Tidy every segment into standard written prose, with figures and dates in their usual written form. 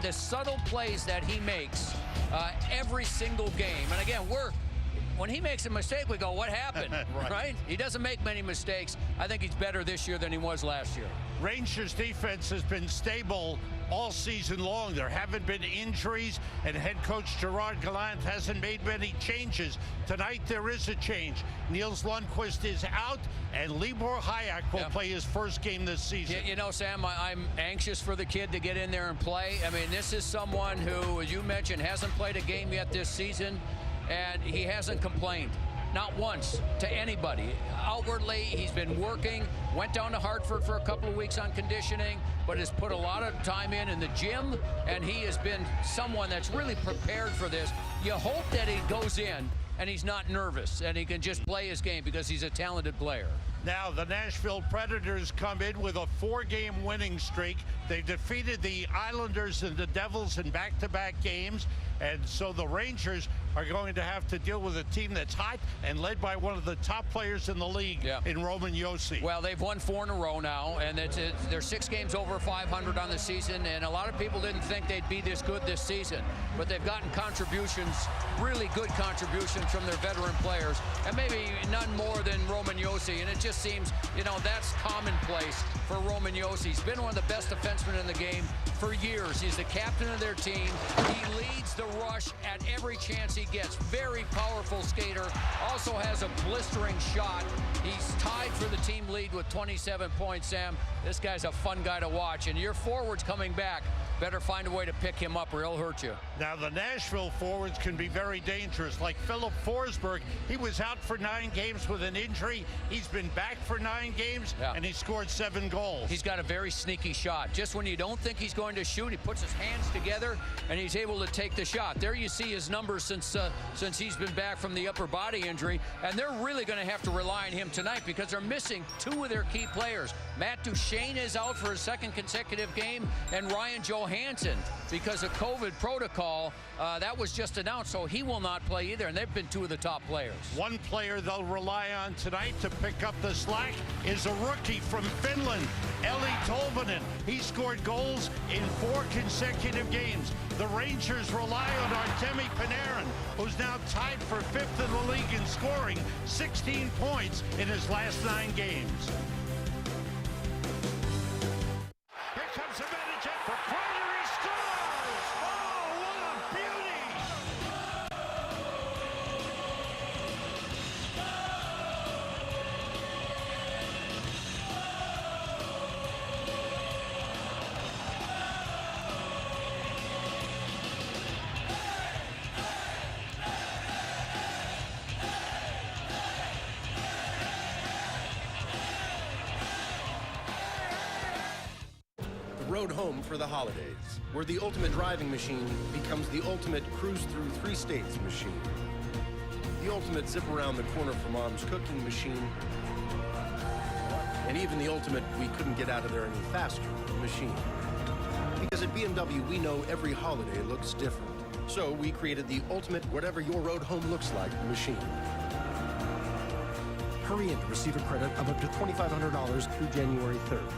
The subtle plays that he makes every single game. And again, when he makes a mistake, we go, what happened? right? He doesn't make many mistakes. I think he's better this year than he was last year. Rangers defense has been stable all season long. There haven't been injuries, and head coach Gerard Gallant hasn't made many changes. Tonight there is a change. Niels Lundqvist is out, and Libor Hayek will play his first game this season. You know, Sam, I'm anxious for the kid to get in there and play. I mean, this is someone who, as you mentioned, hasn't played a game yet this season, and he hasn't complained. Not once to anybody. Outwardly, he's been working, went down to Hartford for a couple of weeks on conditioning, but has put a lot of time in the gym, and he has been someone that's really prepared for this. You hope that he goes in and he's not nervous and he can just play his game because he's a talented player. Now, the Nashville Predators come in with a 4-game winning streak. They defeated the Islanders and the Devils in back-to-back games. And so the Rangers are going to have to deal with a team that's hot and led by one of the top players in the league in Roman Josi. Well, they've won 4 in a row now, and they're 6 games over 500 on the season, and a lot of people didn't think they'd be this good this season. But they've gotten contributions, really good contributions from their veteran players, and maybe none more than Roman Josi. And it just seems, you know, that's commonplace for Roman Josi. He's been one of the best defensemen in the game for years. He's the captain of their team. He leads the rush at every chance he gets. Very powerful skater. Also has a blistering shot. He's tied for the team lead with 27 points, Sam. This guy's a fun guy to watch. And your forwards coming back, better find a way to pick him up or he'll hurt you. Now, the Nashville forwards can be very dangerous. Like Philip Forsberg, he was out for 9 games with an injury. He's been back for 9 games, and he scored 7 goals. He's got a very sneaky shot. Just when you don't think he's going to shoot, he puts his hands together, and he's able to take the shot. There you see his numbers since he's been back from the upper body injury, and they're really going to have to rely on him tonight because they're missing 2 of their key players. Matt Duchene is out for his 2nd consecutive game, and Ryan Johansson, because of COVID protocol, that was just announced, so he will not play either, and they've been 2 of the top players. One player they'll rely on tonight to pick up the slack is a rookie from Finland, Eli Tolvanen. He scored goals in 4 consecutive games. The Rangers rely on Artemi Panarin, who's now tied for 5th in the league in scoring, 16 points in his last 9 games. Here comes a minute jet for Kreider. He scores! Oh, what a beauty! Road home for the holidays, where the ultimate driving machine becomes the ultimate cruise through 3 states machine. The ultimate zip around the corner from mom's cooking machine. And even the ultimate we couldn't get out of there any faster machine. Because at BMW, we know every holiday looks different. So we created the ultimate whatever your road home looks like machine. Hurry in to receive a credit of up to $2,500 through January 3rd.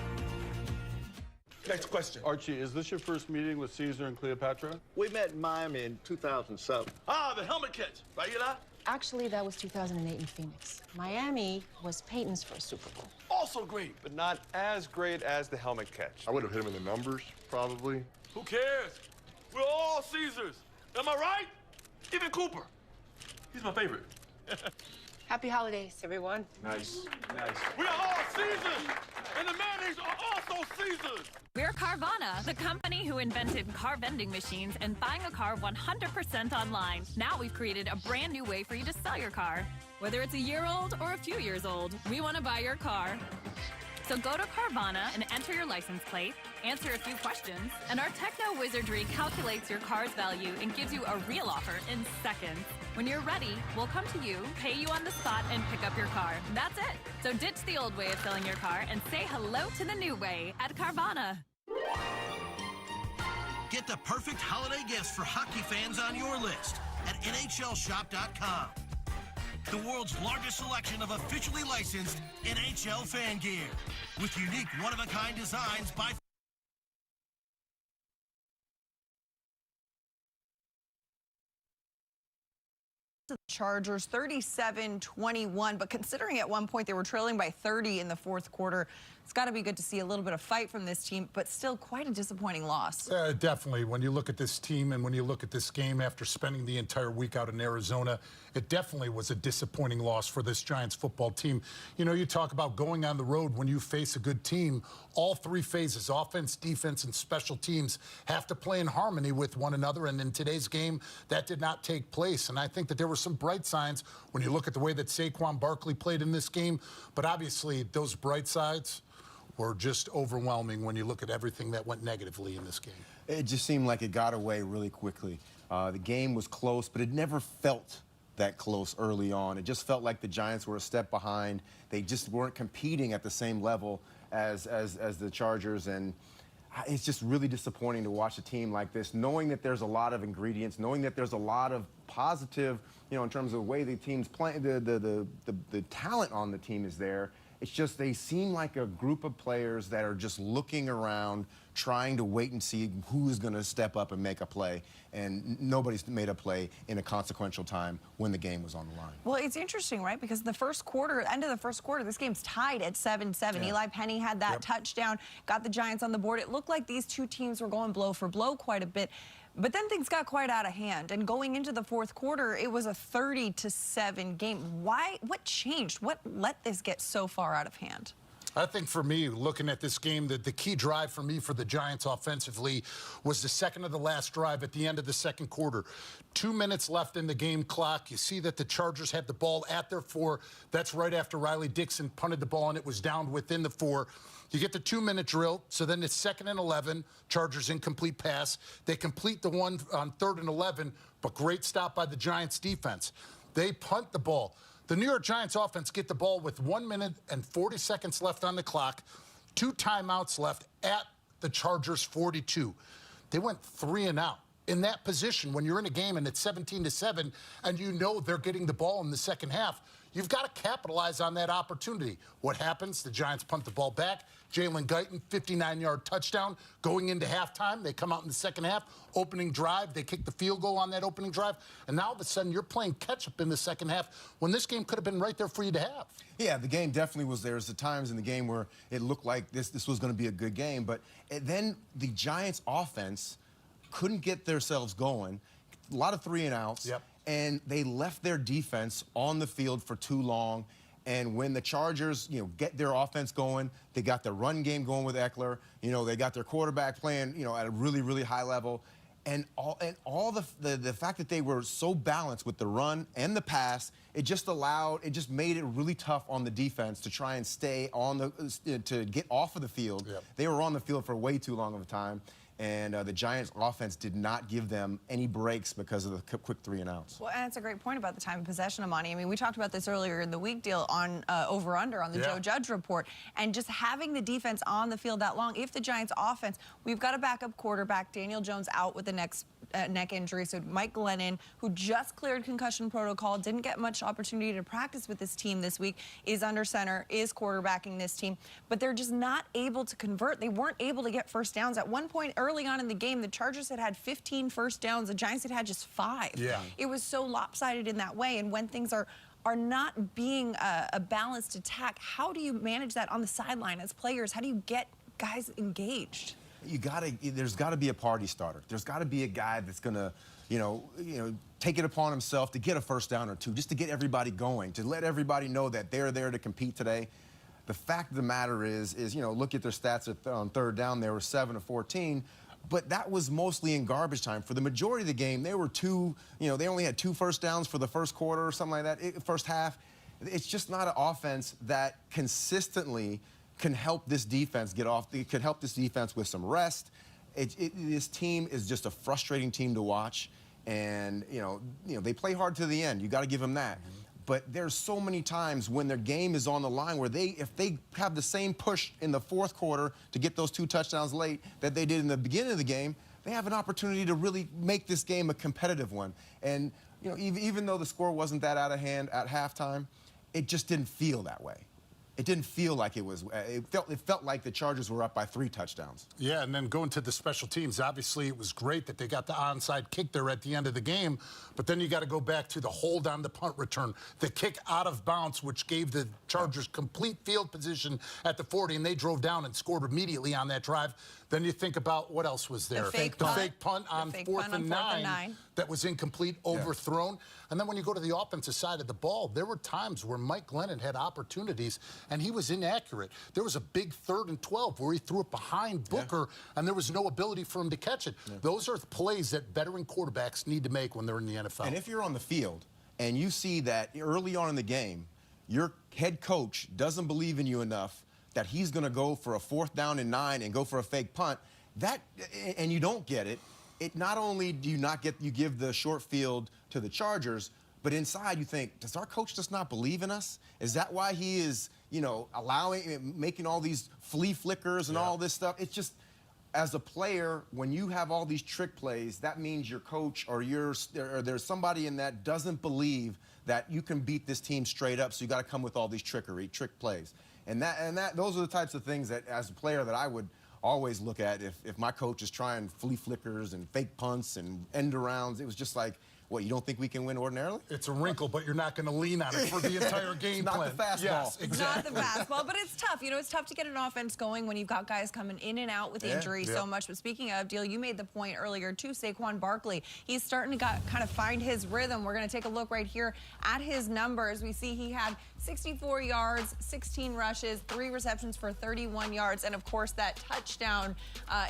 Next question. Archie, is this your first meeting with Caesar and Cleopatra? We met in Miami in 2007. Ah, the helmet catch. Right, Eli? Actually, that was 2008 in Phoenix. Miami was Peyton's first Super Bowl. Also great. But not as great as the helmet catch. I would have hit him in the numbers, probably. Who cares? We're all Caesars. Am I right? Even Cooper. He's my favorite. Happy holidays, everyone. Nice. We are all Caesars, and the mayonnaise are also Caesars. We're Carvana, the company who invented car vending machines and buying a car 100% online. Now we've created a brand new way for you to sell your car. Whether it's a year old or a few years old, we want to buy your car. So go to Carvana and enter your license plate, answer a few questions, and our techno wizardry calculates your car's value and gives you a real offer in seconds. When you're ready, we'll come to you, pay you on the spot, and pick up your car. That's it. So ditch the old way of selling your car and say hello to the new way at Carvana. Get the perfect holiday gifts for hockey fans on your list at NHLShop.com. The world's largest selection of officially licensed NHL fan gear with unique one-of-a-kind designs by the Chargers 37-21, but considering at one point they were trailing by 30 in the fourth quarter, it's got to be good to see a little bit of fight from this team, but still quite a disappointing loss. Definitely. When you look at this team and when you look at this game after spending the entire week out in Arizona, it definitely was a disappointing loss for this Giants football team. You know, you talk about going on the road when you face a good team. All three phases, offense, defense, and special teams, have to play in harmony with one another. And in today's game, that did not take place. And I think that there were some bright signs when you look at the way that Saquon Barkley played in this game. But obviously, those bright sides were just overwhelming when you look at everything that went negatively in this game. It just seemed like it got away really quickly. The game was close, but it never felt that close early on. It just felt like the Giants were a step behind. They just weren't competing at the same level as the Chargers, and it's just really disappointing to watch a team like this, knowing that there's a lot of ingredients, knowing that there's a lot of positive, you know, in terms of the way the team's playing, the talent on the team is there. It's just they seem like a group of players that are just looking around, trying to wait and see who's going to step up and make a play. And nobody's made a play in a consequential time when the game was on the line. Well, it's interesting, right? Because the first quarter, end of the first quarter, this game's tied at 7-7. Yeah. Eli Penny had that touchdown, got the Giants on the board. It looked like these two teams were going blow for blow quite a bit. But then things got quite out of hand, and going into the fourth quarter, it was a 30-7 game. Why? What changed? What let this get so far out of hand? I think for me, looking at this game, the key drive for me for the Giants offensively was the second of the last drive at the end of the second quarter. 2 minutes left in the game clock. You see that the Chargers had the ball at their 4. That's right after Riley Dixon punted the ball, and it was down within the 4. You get the 2-minute drill, so then it's 2nd and 11. Chargers incomplete pass. They complete the one on 3rd and 11, but great stop by the Giants defense. They punt the ball. The New York Giants offense get the ball with 1 minute and 40 seconds left on the clock, 2 timeouts left at the Chargers 42. They went 3 and out. In that position, when you're in a game and it's 17-7 and you know they're getting the ball in the second half, you've got to capitalize on that opportunity. What happens? The Giants punt the ball back. Jalen Guyton, 59-yard touchdown. Going into halftime, they come out in the second half. Opening drive, they kick the field goal on that opening drive. And now all of a sudden, you're playing catch-up in the second half when this game could have been right there for you to have. Yeah, the game definitely was there. There's the times in the game where it looked like this was going to be a good game. But then the Giants offense couldn't get themselves going. A lot of 3-and-outs. Yep. And they left their defense on the field for too long. And when the Chargers, you know, get their offense going, they got their run game going with Eckler. You know, they got their quarterback playing, you know, at a really, really high level. And all the fact that they were so balanced with the run and the pass, it just made it really tough on the defense to try and stay on to get off of the field. Yep. They were on the field for way too long of a time. And the Giants' offense did not give them any breaks because of the quick 3-and-outs. Well, and that's a great point about the time of possession, Amani. I mean, we talked about this earlier in the week, Diehl, on over-under on the Joe Judge report. And just having the defense on the field that long, if the Giants' offense, we've got a backup quarterback, Daniel Jones out with the neck injury. So Mike Glennon, who just cleared concussion protocol, didn't get much opportunity to practice with this team this week, is under center, is quarterbacking this team. But they're just not able to convert. They weren't able to get first downs. At one point early on in the game, the Chargers had 15 first downs. The Giants had just 5. Yeah. It was so lopsided in that way. And when things are not being a balanced attack, how do you manage that on the sideline as players? How do you get guys engaged? There's got to be a party starter. There's got to be a guy that's going to, you know, take it upon himself to get a first down or 2, just to get everybody going, to let everybody know that they're there to compete today. The fact of the matter is, you know, look at their stats on 3rd down. They were 7 of 14. But that was mostly in garbage time. For the majority of the game, they only had 2 first downs for the first quarter or something like that, first half. It's just not an offense that consistently can help this defense get off. It could help this defense with some rest. This team is just a frustrating team to watch. And, you know, they play hard to the end. You got to give them that. But there's so many times when their game is on the line where if they have the same push in the 4th quarter to get those 2 touchdowns late that they did in the beginning of the game, they have an opportunity to really make this game a competitive one. And, you know, even though the score wasn't that out of hand at halftime, it just didn't feel that way. it didn't feel like it was. It felt like the Chargers were up by 3 touchdowns. Yeah, and then going to the special teams, obviously it was great that they got the onside kick there at the end of the game, but then you got to go back to the hold on the punt return, the kick out of bounds, which gave the Chargers complete field position at the 40, and they drove down and scored immediately on that drive. Then you think about what else was there. The fake punt on 4th and 9 that was incomplete, overthrown. And then when you go to the offensive side of the ball, there were times where Mike Glennon had opportunities and he was inaccurate. There was a big 3rd and 12 where he threw it behind Booker and there was no ability for him to catch it. Those are the plays that veteran quarterbacks need to make when they're in the NFL. And if you're on the field and you see that early on in the game, your head coach doesn't believe in you enough that he's going to go for a 4th down and 9 and go for a fake punt, and you don't get it, not only do you not get, you give the short field to the Chargers, but inside you think, does our coach just not believe in us? Is that why he is, making all these flea flickers and all this stuff? It's just, as a player, when you have all these trick plays, that means your coach or there's somebody in that doesn't believe that you can beat this team straight up, so you got to come with all these trick plays. And those are the types of things that, as a player, that I would always look at if my coach is trying flea flickers and fake punts and end arounds. It was just like, what, you don't think we can win ordinarily? It's a wrinkle, but you're not going to lean on it for the entire game plan. Not the fastball. Yes, exactly. Not the fastball, but it's tough. It's tough to get an offense going when you've got guys coming in and out with injury so much. But speaking of, Diehl, you made the point earlier, too, Saquon Barkley. He's starting to kind of find his rhythm. We're going to take a look right here at his numbers. We see he had 64 yards, 16 rushes, 3 receptions for 31 yards, and, of course, that touchdown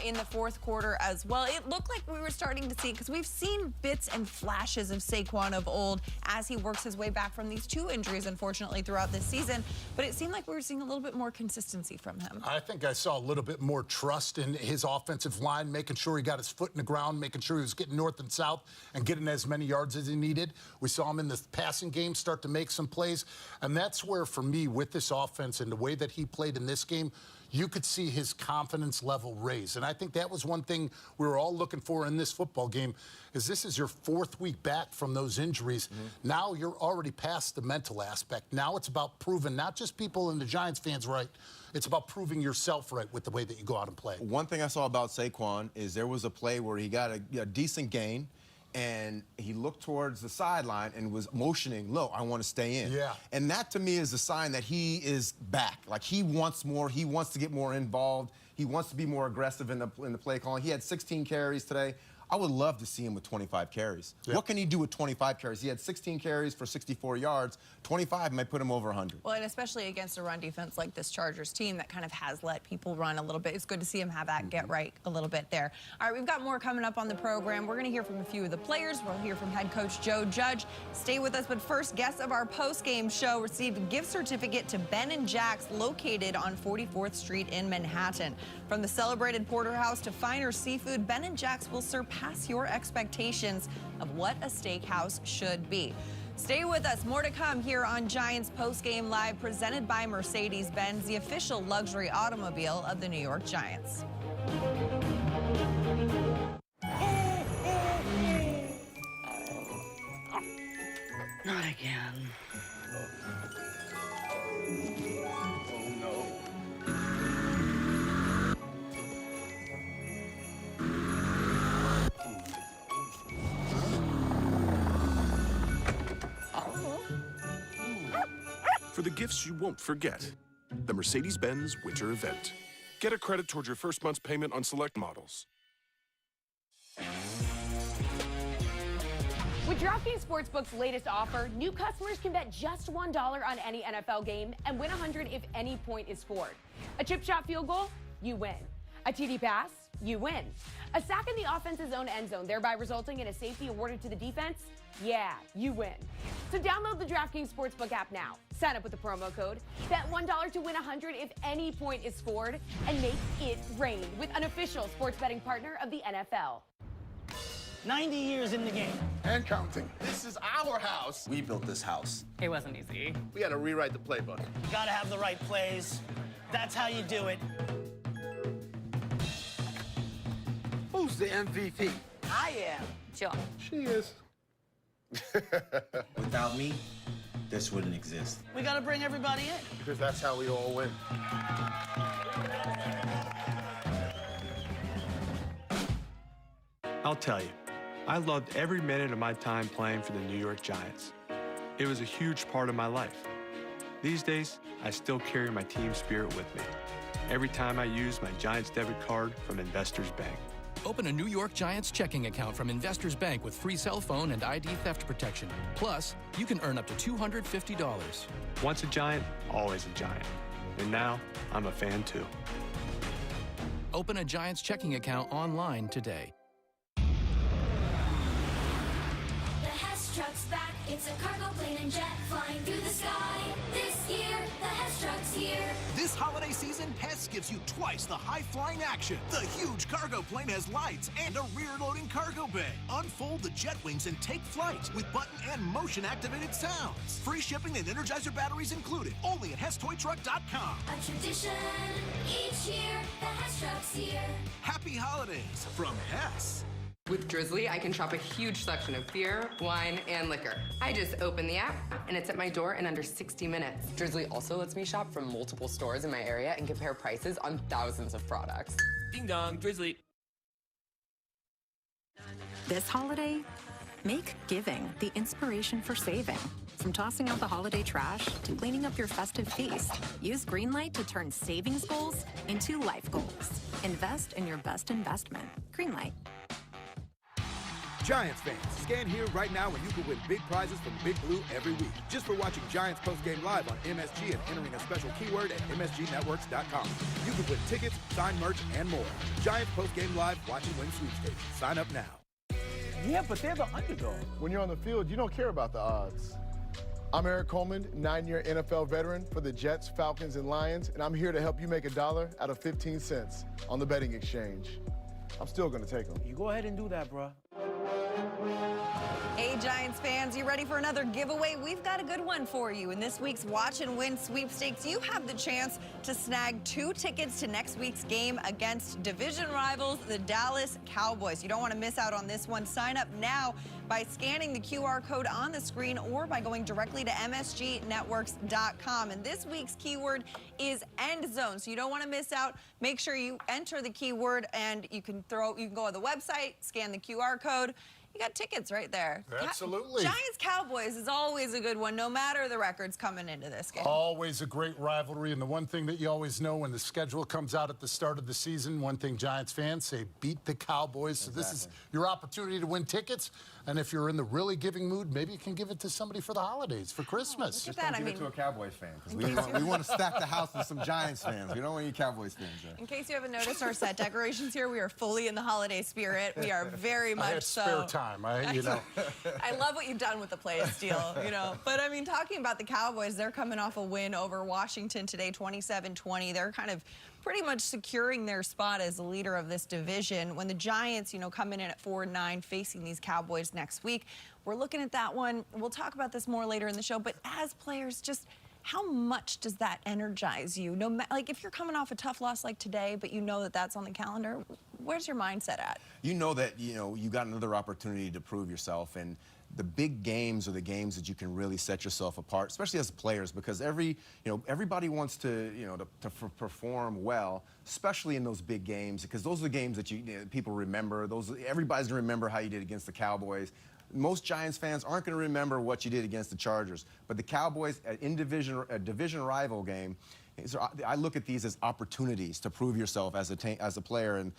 in the 4th quarter as well. It looked like we were starting to see, because we've seen bits and flashes of Saquon of old as he works his way back from these 2 injuries, unfortunately, throughout this season. But it seemed like we were seeing a little bit more consistency from him. I think I saw a little bit more trust in his offensive line, making sure he got his foot in the ground, making sure he was getting north and south and getting as many yards as he needed. We saw him in the passing game start to make some plays. And that's where, for me, with this offense and the way that he played in this game, you could see his confidence level raise. And I think that was one thing we were all looking for in this football game, is this is your 4th week back from those injuries. Now you're already past the mental aspect. Now it's about proving not just people and the Giants fans right, it's about proving yourself right with the way that you go out and play. One thing I saw about Saquon is there was a play where he got a decent gain, and he looked towards the sideline and was motioning, low, I want to stay in. Yeah. And that, to me, is a sign that he is back. Like, he wants more. He wants to get more involved. He wants to be more aggressive in the play calling. He had 16 carries today. I would love to see him with 25 carries. Yeah. What can he do with 25 carries? He had 16 carries for 64 yards. 25 might put him over 100. Well, and especially against a run defense like this Chargers team that kind of has let people run a little bit. It's good to see him have that get right a little bit there. All right, we've got more coming up on the program. We're going to hear from a few of the players. We'll hear from head coach Joe Judge. Stay with us. But first, guests of our post-game show received a gift certificate to Ben & Jack's, located on 44th Street in Manhattan. From the celebrated porterhouse to finer seafood, Ben & Jack's will surpass your expectations of what a steakhouse should be. Stay with us. More to come here on Giants Postgame Live, presented by Mercedes-Benz, the official luxury automobile of the New York Giants. Not again. For the gifts you won't forget, the Mercedes-Benz Winter Event. Get a credit towards your first month's payment on select models. With DraftKings Sportsbook's latest offer, new customers can bet just $1 on any NFL game and win $100 if any point is scored. A chip shot field goal? You win. A TD pass? You win. A sack in the offense's own end zone, thereby resulting in a safety awarded to the defense? Yeah, you win. So download the DraftKings Sportsbook app now. Sign up with the promo code. Bet $1 to win $100 if any point is scored, and make it rain with an official sports betting partner of the NFL. 90 years in the game. And counting. This is our house. We built this house. It wasn't easy. We had to rewrite the playbook. You gotta have the right plays. That's how you do it. Who's the MVP? I am. John. She is. Without me, this wouldn't exist. We got to bring everybody in. Because that's how we all win. I'll tell you, I loved every minute of my time playing for the New York Giants. It was a huge part of my life. These days, I still carry my team spirit with me every time I use my Giants debit card from Investors Bank. Open a New York Giants checking account from Investors Bank with free cell phone and ID theft protection. Plus, you can earn up to $250. Once a Giant, always a Giant. And now, I'm a fan too. Open a Giants checking account online today. Truck's back. It's a cargo plane and jet flying through the sky. This year, the Hess Truck's here. This holiday season, Hess gives you twice the high-flying action. The huge cargo plane has lights and a rear-loading cargo bay. Unfold the jet wings and take flight with button and motion-activated sounds. Free shipping and Energizer batteries included. Only at HessToyTruck.com. A tradition each year. The Hess Truck's here. Happy holidays from Hess. With Drizzly, I can shop a huge selection of beer, wine, and liquor. I just open the app, and it's at my door in under 60 minutes. Drizzly also lets me shop from multiple stores in my area and compare prices on thousands of products. Ding dong, Drizzly. This holiday, make giving the inspiration for saving. From tossing out the holiday trash to cleaning up your festive feast, use Greenlight to turn savings goals into life goals. Invest in your best investment. Greenlight. Giants fans, scan here right now and you can win big prizes from Big Blue every week. Just for watching Giants Postgame live on MSG and entering a special keyword at MSGNetworks.com. You can win tickets, signed merch, and more. Giants Postgame live, watching Win Sweepstakes. Sign up now. Yeah, but they're the underdog. When you're on the field, you don't care about the odds. I'm Eric Coleman, 9-year NFL veteran for the Jets, Falcons, and Lions, and I'm here to help you make $1 out of 15 cents on the betting exchange. I'm still going to take them. You go ahead and do that, bro. Hey, Giants fans, you ready for another giveaway? We've got a good one for you. In this week's Watch and Win Sweepstakes, you have the chance to snag 2 tickets to next week's game against division rivals, the Dallas Cowboys. You don't want to miss out on this one. Sign up now by scanning the QR code on the screen or by going directly to MSGNetworks.com. And this week's keyword is end zone, so you don't want to miss out. Make sure you enter the keyword, and you can go on the website, scan the QR code. You got tickets right there. Absolutely. Giants-Cowboys is always a good one, no matter the records coming into this game. Always a great rivalry, and the one thing that you always know when the schedule comes out at the start of the season, one thing Giants fans say, beat the Cowboys. So this is your opportunity to win tickets, and if you're in the really giving mood, maybe you can give it to somebody for the holidays, for Christmas. Just don't give it to a Cowboys fan, because we want to stack the house with some Giants fans. We don't want any Cowboys fans there. In case you haven't noticed our set decorations here, we are fully in the holiday spirit. We are very much I had so. spare time. You know. I love what you've done with the play, Diehl, you know. But, I mean, talking about the Cowboys, they're coming off a win over Washington today, 27-20. They're kind of pretty much securing their spot as the leader of this division. When the Giants, you know, come in at 4-9 facing these Cowboys next week, we're looking at that one. We'll talk about this more later in the show. But as players, just how much does that energize you? Like, if you're coming off a tough loss like today, but you know that that's on the calendar, where's your mindset at? You know that, you know, you got another opportunity to prove yourself, and the big games are the games that you can really set yourself apart, especially as players, because everybody wants to, perform well, especially in those big games, because those are the games that people remember. Everybody's gonna remember how you did against the Cowboys. Most Giants fans aren't going to remember what you did against the Chargers, but the Cowboys, a division rival game, I look at these as opportunities to prove yourself as a player, and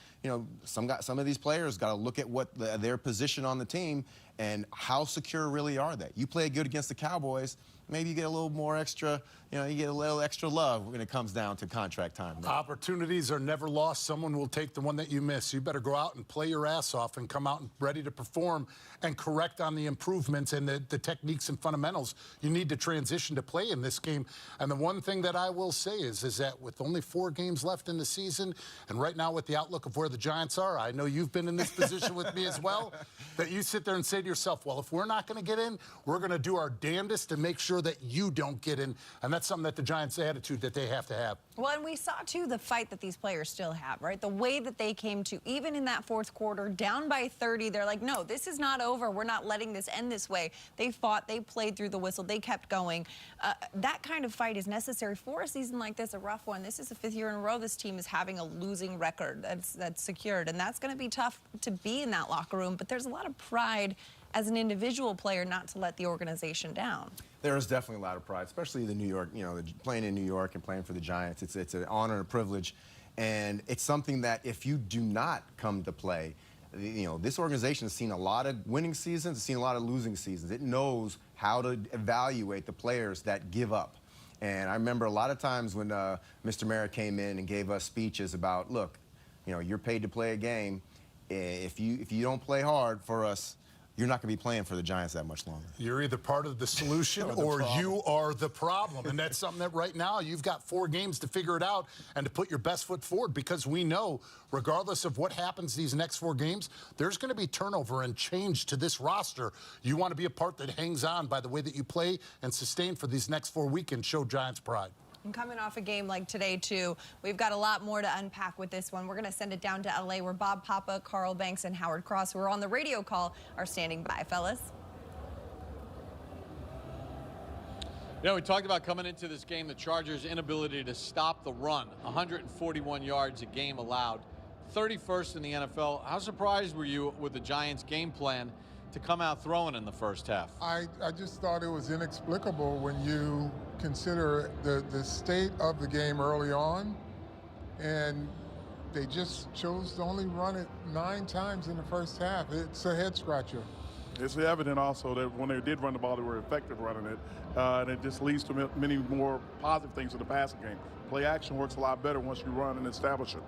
some of these players got to look at what their position on the team and how secure really are they. You play good against the Cowboys, maybe you get a little more extra, you get a little extra love when it comes down to contract time. Right? Opportunities are never lost. Someone will take the one that you miss. You better go out and play your ass off and come out and ready to perform and correct on the improvements and the techniques and fundamentals you need to transition to play in this game. And the one thing that I will say is that with only 4 games left in the season, and right now with the outlook of where the Giants are, I know you've been in this position with me as well, that you sit there and say to yourself, well, if we're not going to get in, we're going to do our damnedest to make sure that you don't get in. And that's something that the Giants' attitude that they have to have. Well, and we saw, too, the fight that these players still have, right? The way that they came to, even in that fourth quarter, down by 30, they're like, no, this is not over. We're not letting this end this way. They fought. They played through the whistle. They kept going. That kind of fight is necessary for a season like this, a rough one. This is the 5th year in a row this team is having a losing record that's secured, and that's going to be tough to be in that locker room. But there's a lot of pride as an individual player not to let the organization down. There is definitely a lot of pride, especially the New York, playing in New York and playing for the Giants. It's an honor and a privilege, and it's something that if you do not come to play, this organization has seen a lot of winning seasons, it's seen a lot of losing seasons. It knows how to evaluate the players that give up. And I remember a lot of times when Mr. Merritt came in and gave us speeches about, look, you're paid to play a game. If you don't play hard for us, you're not going to be playing for the Giants that much longer. You're either part of the solution or you are the problem. And that's something that right now you've got 4 games to figure it out and to put your best foot forward, because we know, regardless of what happens these next 4 games, there's going to be turnover and change to this roster. You want to be a part that hangs on by the way that you play and sustain for these next 4 weekends, show Giants pride. And coming off a game like today, too, we've got a lot more to unpack with this one. We're going to send it down to L.A., where Bob Papa, Carl Banks, and Howard Cross, who are on the radio call, are standing by. Fellas? We talked about coming into this game, the Chargers' inability to stop the run. 141 yards a game allowed. 31st in the NFL. How surprised were you with the Giants' game plan to come out throwing in the first half? I just thought it was inexplicable when you consider the state of the game early on, and they just chose to only run it 9 times in the first half. It's a head scratcher. It's evident also that when they did run the ball, they were effective running it, and it just leads to many more positive things in the passing game. Play action works a lot better once you run and establish it.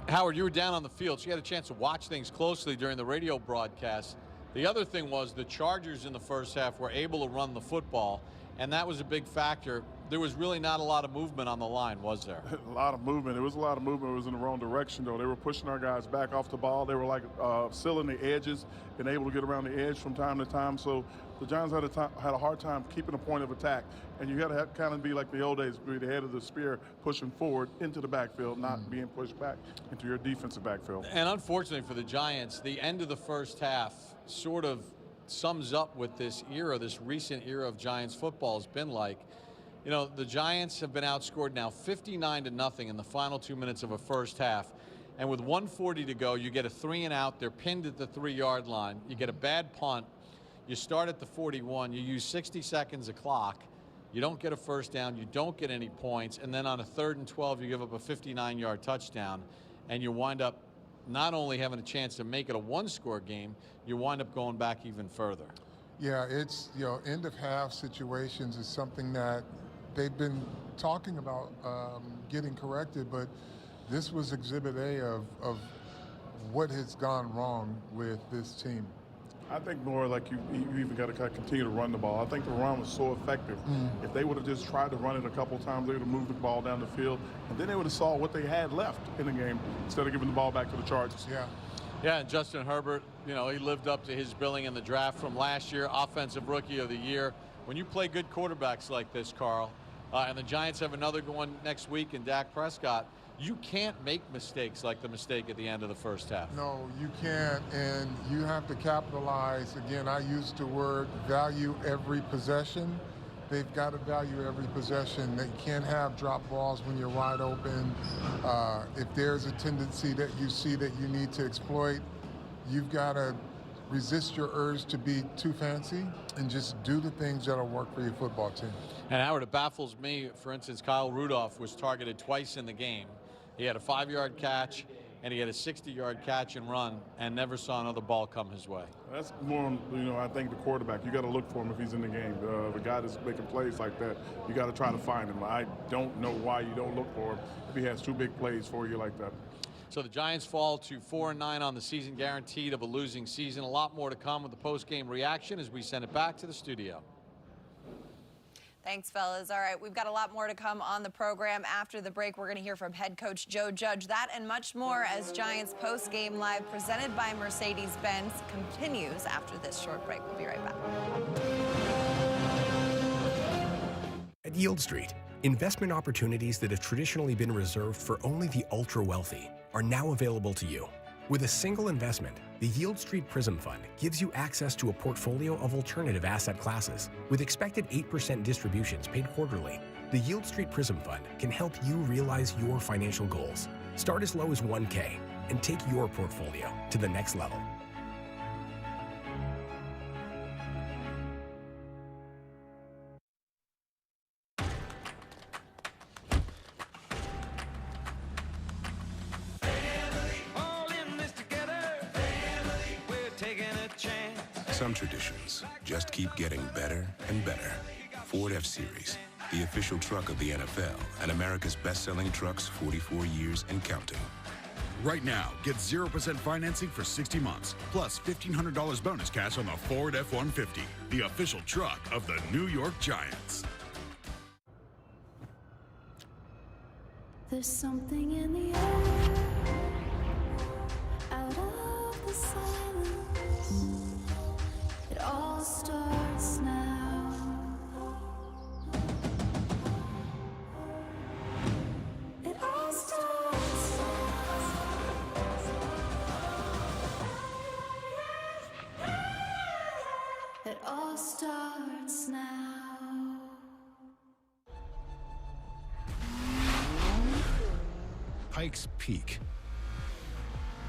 Howard, you were down on the field, so you had a chance to watch things closely during the radio broadcast. The other thing was the Chargers in the first half were able to run the football, and that was a big factor. There was really not a lot of movement on the line, was there? A lot of movement. It was a lot of movement. It was in the wrong direction, though. They were pushing our guys back off the ball. They were like sealing the edges and able to get around the edge from time to time. So the Giants had a hard time keeping a point of attack. And you got to kind of be like the old days, be the head of the spear, pushing forward into the backfield, not being pushed back into your defensive backfield. And unfortunately for the Giants, the end of the first half sort of sums up what this era, this recent era of Giants football has been like. The Giants have been outscored now 59-0 in the final 2 minutes of a first half. And with 1:40 to go, you get a 3-and-out. They're pinned at the 3-yard line. You get a bad punt. You start at the 41. You use 60 seconds of clock. You don't get a first down. You don't get any points. And then on a 3rd and 12, you give up a 59-yard touchdown. And you wind up not only having a chance to make it a 1-score game, you wind up going back even further. Yeah, it's, end of half situations is something that they've been talking about getting corrected, but this was exhibit A of what has gone wrong with this team. I think more like you even got to continue to run the ball. I think the run was so effective. If they would have just tried to run it a couple of times, they would have moved the ball down the field, and then they would have saw what they had left in the game instead of giving the ball back to the Chargers. Yeah, and Justin Herbert, he lived up to his billing in the draft from last year, Offensive Rookie of the Year. When you play good quarterbacks like this, Carl, and the Giants have another one next week in Dak Prescott, you can't make mistakes like the mistake at the end of the first half. No, you can't, and you have to capitalize. Again, I used the word value every possession. They've got to value every possession. They can't have drop balls when you're wide open. If there's a tendency that you see that you need to exploit, you've got to resist your urge to be too fancy and just do the things that'll work for your football team. And Howard, it baffles me, for instance, Kyle Rudolph was targeted twice in the game. He had a 5-yard catch, and he had a 60-yard catch and run, and never saw another ball come his way. That's more, I think the quarterback. You got to look for him if he's in the game. The guy that's making plays like that, you got to try to find him. I don't know why you don't look for him if he has 2 big plays for you like that. So the Giants fall to 4-9 on the season, guaranteed of a losing season. A lot more to come with the post-game reaction as we send it back to the studio. Thanks, fellas. All right, we've got a lot more to come on the program. After the break, we're going to hear from head coach Joe Judge. That and much more as Giants Post-Game Live, presented by Mercedes-Benz, continues after this short break. We'll be right back. At Yield Street, Investment opportunities that have traditionally been reserved for only the ultra-wealthy are now available to you. With a single investment, the Yield Street Prism Fund gives you access to a portfolio of alternative asset classes. With expected 8% distributions paid quarterly, the Yield Street Prism Fund can help you realize your financial goals. Start as low as $1K and take your portfolio to the next level. Some traditions just keep getting better and better. Ford F-Series, the official truck of the NFL and America's best-selling trucks 44 years and counting. Right now, get 0% financing for 60 months, plus $1,500 bonus cash on the Ford F-150, the official truck of the New York Giants. There's something in the air, out of the silence. It all starts now. It all starts now. It all starts now. Pike's Peak,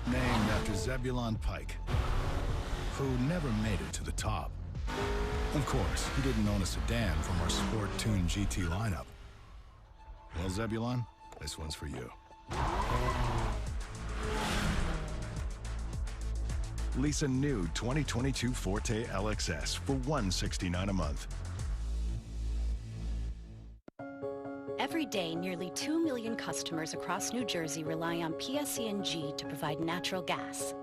named after Zebulon Pike, who never made it to the top. Of course, he didn't own a sedan from our sport-tuned GT lineup. Well, Zebulon, this one's for you. Lease a new 2022 Forte LXS for $169 a month. Every day, nearly 2 million customers across New Jersey rely on PSE&G to provide natural gas.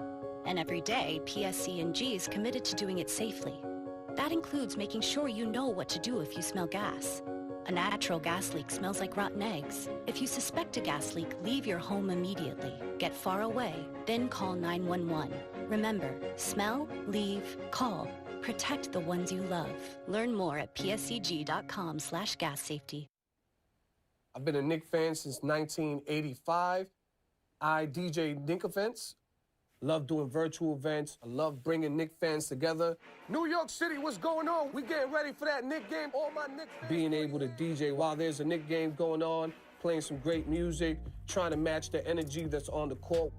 And every day, PSE&G is committed to doing it safely. That includes making sure you know what to do if you smell gas. A natural gas leak smells like rotten eggs. If you suspect a gas leak, leave your home immediately. Get far away, then call 911. Remember, smell, leave, call. Protect the ones you love. Learn more at pseg.com/gas safety. I've been a Knick fan since 1985. I DJ Knick events. Love doing virtual events. I love bringing Knick fans together. New York City, what's going on? We getting ready for that Knick game. All my Knick fans. Being able to DJ while there's a Knick game going on, playing some great music, trying to match the energy that's on the court.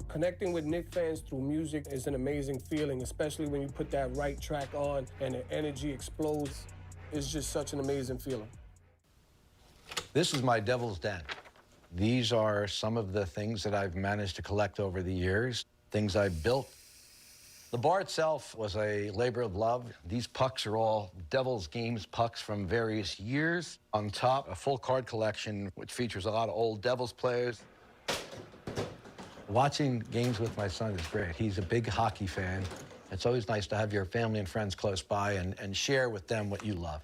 Connecting with Knick fans through music is an amazing feeling, especially when you put that right track on and the energy explodes. It's just such an amazing feeling. This is my Devil's Den. These are some of the things that I've managed to collect over the years, things I've built. The bar itself was a labor of love. These pucks are all Devil's Games pucks from various years. On top, a full card collection, which features a lot of old Devils players. Watching games with my son is great. He's a big hockey fan. It's always nice to have your family and friends close by and share with them what you love.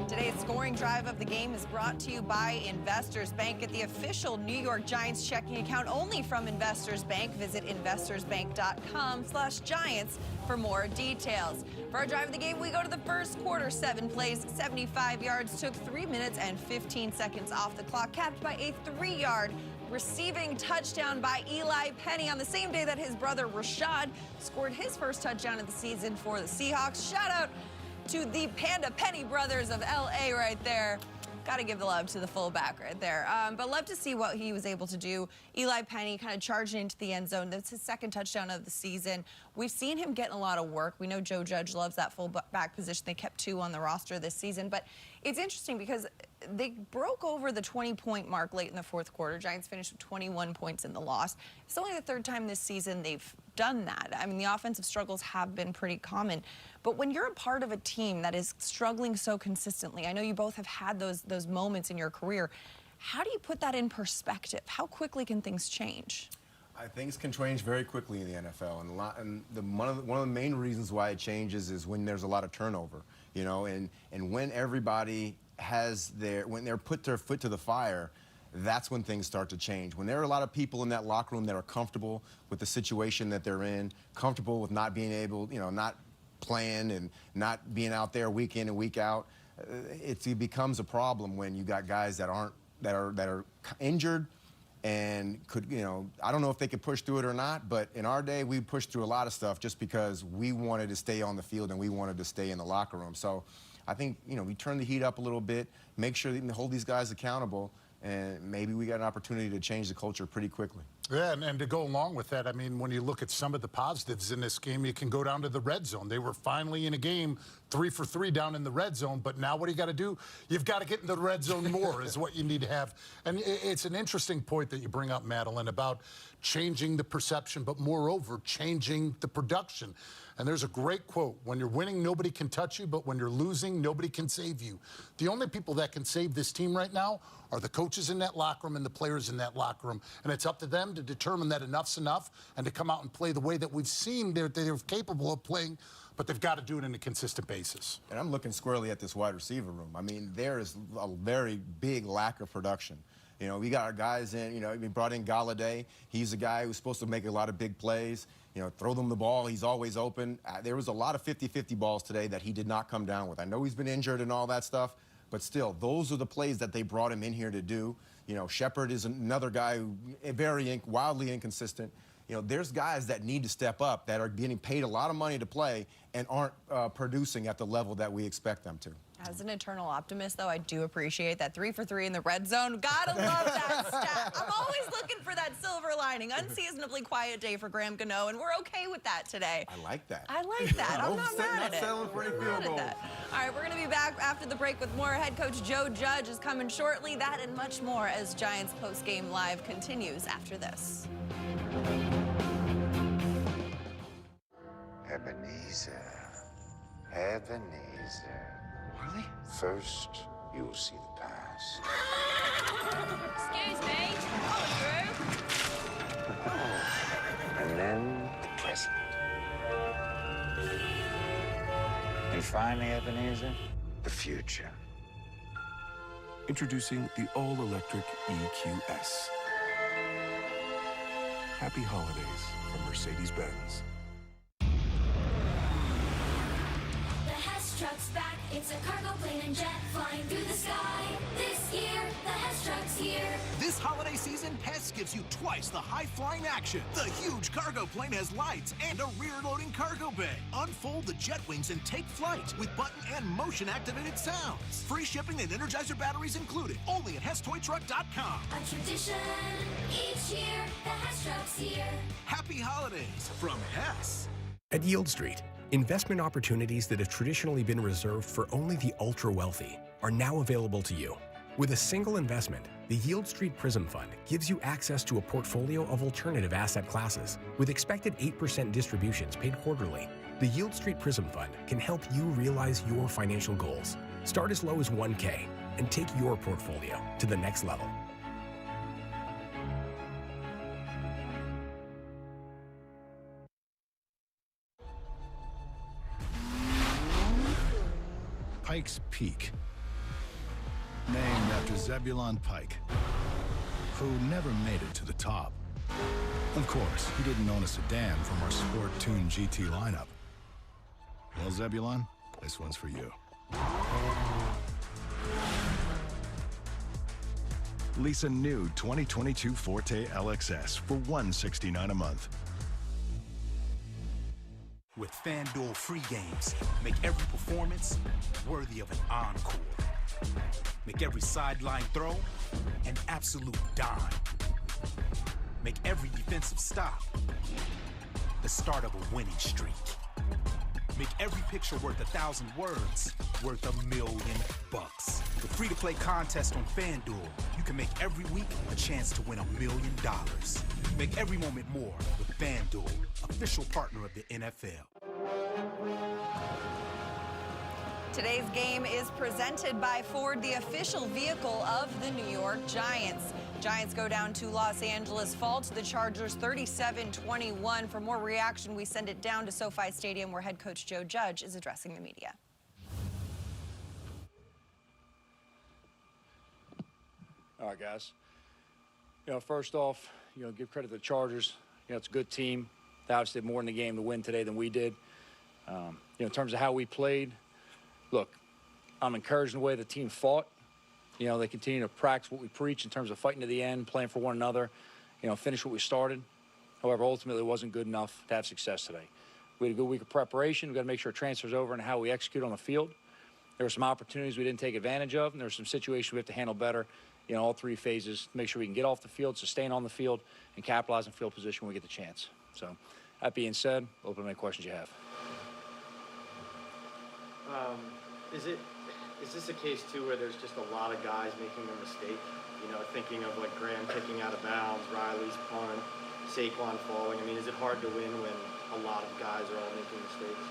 Today's scoring drive of the game is brought to you by Investors Bank. Get the official New York Giants checking account only from Investors Bank. Visit investorsbank.com/Giants for more details. For our drive of the game, we go to the first quarter. 7 plays, 75 yards, took 3 minutes and 15 seconds off the clock, capped by a 3-yard receiving touchdown by Eli Penny on the same day that his brother Rashad scored his first touchdown of the season for the Seahawks. Shout out to the Panda Penny brothers of LA right there. Got to give the love to the fullback right there. But love to see what he was able to do. Eli Penny kind of charging into the end zone. That's his second touchdown of the season. We've seen him getting a lot of work. We know Joe Judge loves that fullback position. They kept 2 on the roster this season. But it's interesting because they broke over the 20-point mark late in the fourth quarter. Giants finished with 21 points in the loss. It's only the 3rd time this season they've done that. I mean, the offensive struggles have been pretty common. But when you're a part of a team that is struggling so consistently, I know you both have had those moments in your career. How do you put that in perspective? How quickly can things change? Things can change very quickly in the NFL, and one of the main reasons why it changes is when there's a lot of turnover, you know, and when everybody when they're put their foot to the fire, that's when things start to change. When there are a lot of people in that locker room that are comfortable with the situation that they're in, comfortable with not being able, you know, not playing and not being out there week in and week out. It becomes a problem when you got guys that are injured and could, you know, I don't know if they could push through it or not, but in our day, we pushed through a lot of stuff just because we wanted to stay on the field and we wanted to stay in the locker room. So I think, you know, we turn the heat up a little bit, make sure that we hold these guys accountable, and maybe we got an opportunity to change the culture pretty quickly. Yeah, and to go along with that, I mean, when you look at some of the positives in this game, you can go down to the red zone. They were finally in a game 3 for 3 down in the red zone, but now what do you got to do? You've got to get in the red zone more is what you need to have. And it's an interesting point that you bring up, Madelyn, about changing the perception, but moreover, changing the production. And there's a great quote: when you're winning, nobody can touch you, but when you're losing, nobody can save you. The only people that can save this team right now are the coaches in that locker room and the players in that locker room. And it's up to them to determine that enough's enough and to come out and play the way that we've seen they're capable of playing, but they've got to do it on a consistent basis. And I'm looking squarely at this wide receiver room. I mean, there is a very big lack of production. You know, we got our guys in, you know, we brought in Galladay. He's a guy who's supposed to make a lot of big plays. You know, throw them the ball, he's always open. There was a lot of 50-50 balls today that he did not come down with. I know he's been injured and all that stuff, but still, those are the plays that they brought him in here to do. You know, Shepard is another guy who wildly inconsistent. You know, there's guys that need to step up that are getting paid a lot of money to play and aren't producing at the level that we expect them to. As an eternal optimist, though, I do appreciate that 3 for 3 in the red zone. Gotta love that stat. I'm always looking for that silver lining. Unseasonably quiet day for Graham Gano, and we're okay with that today. I like that. I like that. I'm not mad at it. Settling for any field goal. All right, we're going to be back after the break with more. Head coach Joe Judge is coming shortly. That and much more as Giants Postgame Live continues after this. Ebenezer. Ebenezer. Really? First, you'll see the past. Excuse me, coming through. And then the present. And finally, Ebenezer, the future. Introducing the all-electric EQS. Happy holidays from Mercedes-Benz. Truck's back, it's a cargo plane and jet flying through the sky. This year, the Hess Truck's here. This holiday season, Hess gives you twice the high-flying action. The huge cargo plane has lights and a rear-loading cargo bay. Unfold the jet wings and take flight with button and motion-activated sounds. Free shipping and Energizer batteries included. Only at HessToyTruck.com. A tradition, each year, the Hess Truck's here. Happy holidays from Hess. At Yield Street, investment opportunities that have traditionally been reserved for only the ultra-wealthy are now available to you. With a single investment, the Yield Street Prism Fund gives you access to a portfolio of alternative asset classes with expected 8% distributions paid quarterly. The Yield Street Prism Fund can help you realize your financial goals. Start as low as $1K and take your portfolio to the next level. Pikes Peak, named after Zebulon Pike, who never made it to the top. Of course, he didn't own a sedan from our sport-tuned GT lineup. Well, Zebulon, this one's for you. Lease a new 2022 Forte LXS for $169 a month. With FanDuel free games, make every performance worthy of an encore. Make every sideline throw an absolute dime. Make every defensive stop the start of a winning streak. Make every picture worth 1,000 words worth $1,000,000. With free-to-play contests on FanDuel, you can make every week a chance to win $1 million. Make every moment more with FanDuel, official partner of the NFL. Today's game is presented by Ford, the official vehicle of the New York Giants. Giants go down to Los Angeles, fall to the Chargers 37-21. For more reaction, we send it down to SoFi Stadium, where head coach Joe Judge is addressing the media. All right, guys. First off, give credit to the Chargers. It's a good team. They obviously did more in the game to win today than we did. In terms of how we played, look, I'm encouraged in the way the team fought. They continue to practice what we preach in terms of fighting to the end, playing for one another, finish what we started. However, ultimately, it wasn't good enough to have success today. We had a good week of preparation. We've got to make sure it transfers over and how we execute on the field. There were some opportunities we didn't take advantage of, and there were some situations we have to handle better, all three phases, to make sure we can get off the field, sustain on the field, and capitalize on field position when we get the chance. So, that being said, open to any questions you have. Is this a case, too, where there's just a lot of guys making a mistake? Thinking of, like, Graham kicking out of bounds, Riley's punt, Saquon falling. I mean, is it hard to win when a lot of guys are all making mistakes?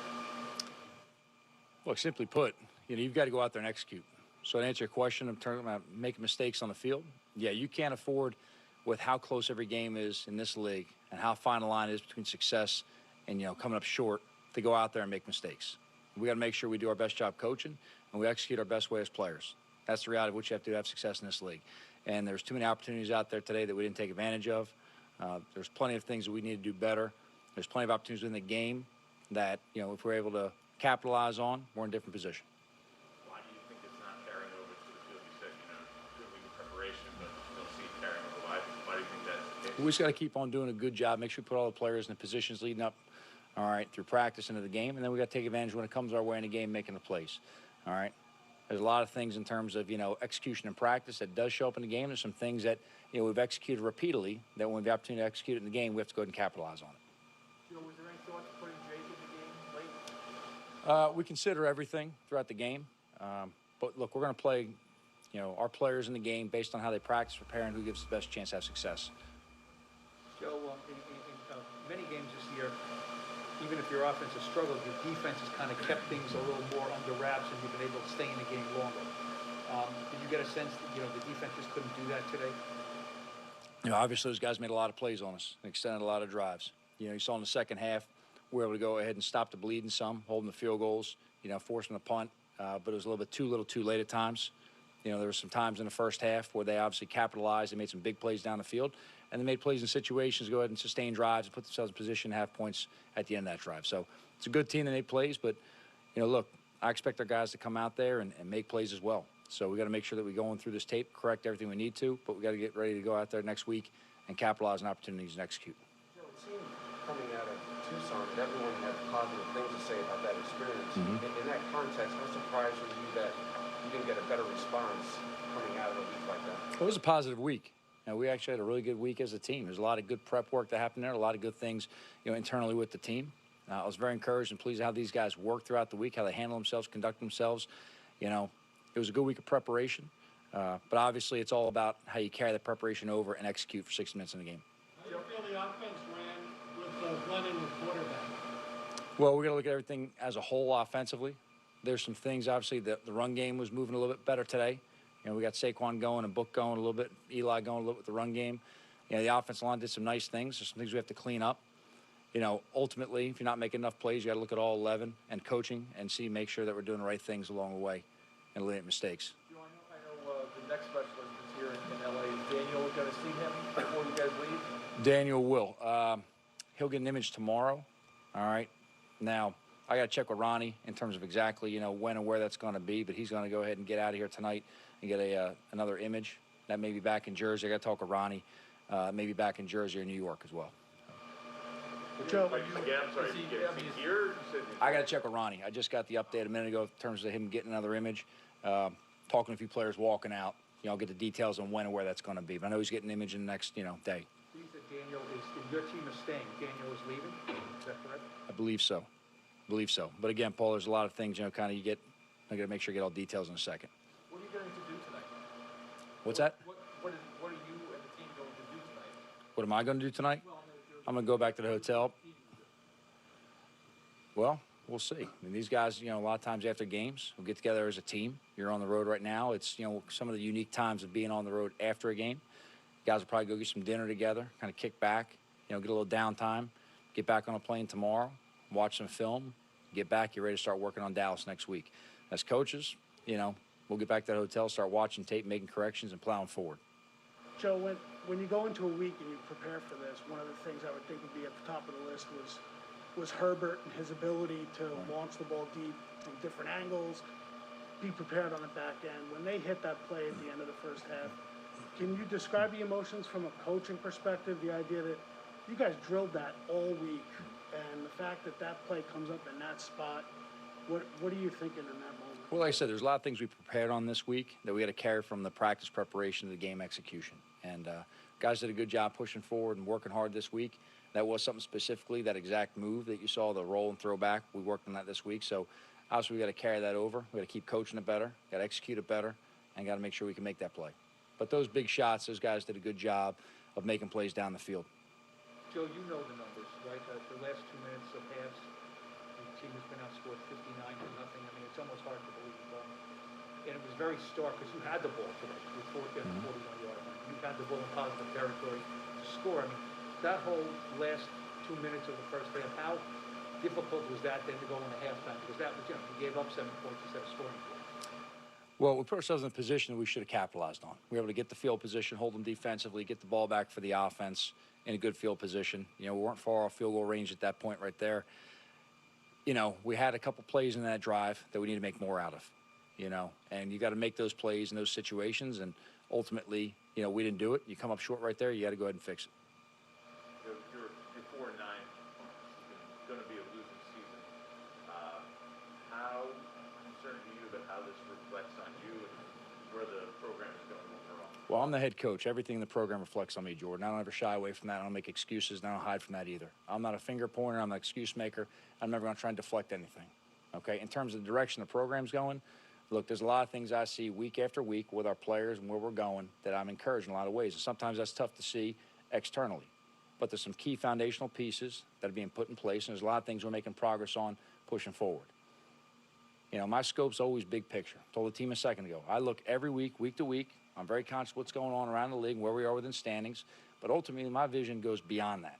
Look, simply put, you've got to go out there and execute. So to answer your question in terms of making mistakes on the field, yeah, you can't afford, with how close every game is in this league and how fine the line is between success and, coming up short, to go out there and make mistakes. We got to make sure we do our best job coaching and we execute our best way as players. That's the reality of what you have to do to have success in this league. And there's too many opportunities out there today that we didn't take advantage of. There's plenty of things that we need to do better. There's plenty of opportunities in the game that, if we're able to capitalize on, we're in a different position. Why do you think it's not carrying over to the field? You said, good week of preparation, but you don't see it carrying over. Why do you think that's the case? We just got to keep on doing a good job, make sure we put all the players in the positions leading up, all right, through practice into the game, and then we got to take advantage when it comes our way in the game, making the plays, all right? There's a lot of things in terms of, execution and practice that does show up in the game. There's some things that, we've executed repeatedly that when we have the opportunity to execute it in the game, we have to go ahead and capitalize on it. Joe, was there any thought to putting Jake in the game late? We consider everything throughout the game. But, look, we're going to play, our players in the game based on how they practice, prepare, and who gives the best chance to have success. Joe, in many games this year, even if your offense has struggled, your defense has kind of kept things a little more under wraps and you've been able to stay in the game longer. Did you get a sense that, the defense just couldn't do that today? Obviously, those guys made a lot of plays on us and extended a lot of drives. You saw in the second half, we were able to go ahead and stop the bleeding some, holding the field goals, forcing the punt, but it was a little bit too late at times. There were some times in the first half where they obviously capitalized and made some big plays down the field, and they made plays in situations to go ahead and sustain drives and put themselves in position to have points at the end of that drive. So it's a good team that made plays, but, look, I expect our guys to come out there and make plays as well. So we got to make sure that we go in through this tape, correct everything we need to, but we got to get ready to go out there next week and capitalize on opportunities and execute. Joe, it seemed coming out of Tucson that everyone had positive things to say about that experience. Mm-hmm. In that context, how surprised were you that you didn't get a better response coming out of a week like that? It was a positive week. We actually had a really good week as a team. There's a lot of good prep work that happened there, a lot of good things, internally with the team. I was very encouraged and pleased how these guys worked throughout the week, how they handle themselves, conduct themselves. It was a good week of preparation, but obviously it's all about how you carry the preparation over and execute for 60 minutes in the game. How do you feel the offense ran with Glennon with quarterback? Well, we're going to look at everything as a whole offensively. There's some things, obviously, the run game was moving a little bit better today. We got Saquon going and Book going a little bit, Eli going a little bit with the run game. The offensive line did some nice things. There's some things we have to clean up. Ultimately, if you're not making enough plays, you got to look at all 11 and coaching and make sure that we're doing the right things along the way and eliminate mistakes. Joe, I know the next specialist is here in L.A. Is Daniel going to see him before you guys leave? Daniel will. He'll get an image tomorrow. All right. Now, I got to check with Ronnie in terms of exactly, when and where that's going to be, but he's going to go ahead and get out of here tonight and get another image. That may be back in Jersey. I got to talk with Ronnie. Maybe back in Jersey or New York as well. Joe, here? I got to check with Ronnie. I just got the update a minute ago in terms of him getting another image. Talking to a few players walking out. I'll get the details on when and where that's going to be. But I know he's getting an image in the next, day. He said Daniel your team is staying. Daniel is leaving. Is that correct? I believe so. But again, Paul, there's a lot of things, I got to make sure I get all details in a second. What are you going to do tonight? What's that? What are you and the team going to do tonight? What am I going to do tonight? I'm going to go back to the hotel. Well, we'll see. I mean, these guys, a lot of times after games, we'll get together as a team. You're on the road right now. It's, some of the unique times of being on the road after a game. Guys will probably go get some dinner together, kind of kick back, get a little downtime, get back on a plane tomorrow, watch some film, get back, you're ready to start working on Dallas next week. As coaches, we'll get back to the hotel, start watching tape, making corrections, and plowing forward. Joe, when you go into a week and you prepare for this, one of the things I would think would be at the top of the list was was Herbert and his ability to launch the ball deep from different angles, be prepared on the back end. When they hit that play at the end of the first half, can you describe the emotions from a coaching perspective, the idea that you guys drilled that all week, and the fact that that play comes up in that spot, what are you thinking in that moment? Well, like I said, there's a lot of things we prepared on this week that we had to carry from the practice preparation to the game execution. And guys did a good job pushing forward and working hard this week. That was something specifically, that exact move that you saw, the roll and throw back. We worked on that this week. So obviously we got to carry that over. We got to keep coaching it better, got to execute it better, and got to make sure we can make that play. But those big shots, those guys did a good job of making plays down the field. Joe, you know the numbers, right? The last 2 minutes of halves, the team has been outscored 59-0. I mean, it's almost hard to believe. And it was very stark because you had the ball today with 41-yard line. You had the ball in positive territory to score. I mean, that whole last 2 minutes of the first half, how difficult was that then to go into halftime? Because that was, you gave up 7 points instead of scoring 4. Well, we put ourselves in a position that we should have capitalized on. We were able to get the field position, hold them defensively, get the ball back for the offense in a good field position. We weren't far off field goal range at that point right there. We had a couple plays in that drive that we need to make more out of, and you got to make those plays in those situations. And ultimately, we didn't do it. You come up short right there, you got to go ahead and fix it. You're 4-9. It's going to be a losing season. How concerned are you about how this reflects on you and where the program is going overall? Well, I'm the head coach. Everything in the program reflects on me, Jordan. I don't ever shy away from that. I don't make excuses, and I don't hide from that either. I'm not a finger pointer. I'm an excuse maker. I'm never going to try and deflect anything. Okay? In terms of the direction the program's going, look, there's a lot of things I see week after week with our players and where we're going that I'm encouraged in a lot of ways. And sometimes that's tough to see externally. But there's some key foundational pieces that are being put in place, and there's a lot of things we're making progress on pushing forward. My scope's always big picture. I told the team a second ago. I look every week, week to week. I'm very conscious of what's going on around the league and where we are within standings. But ultimately, my vision goes beyond that.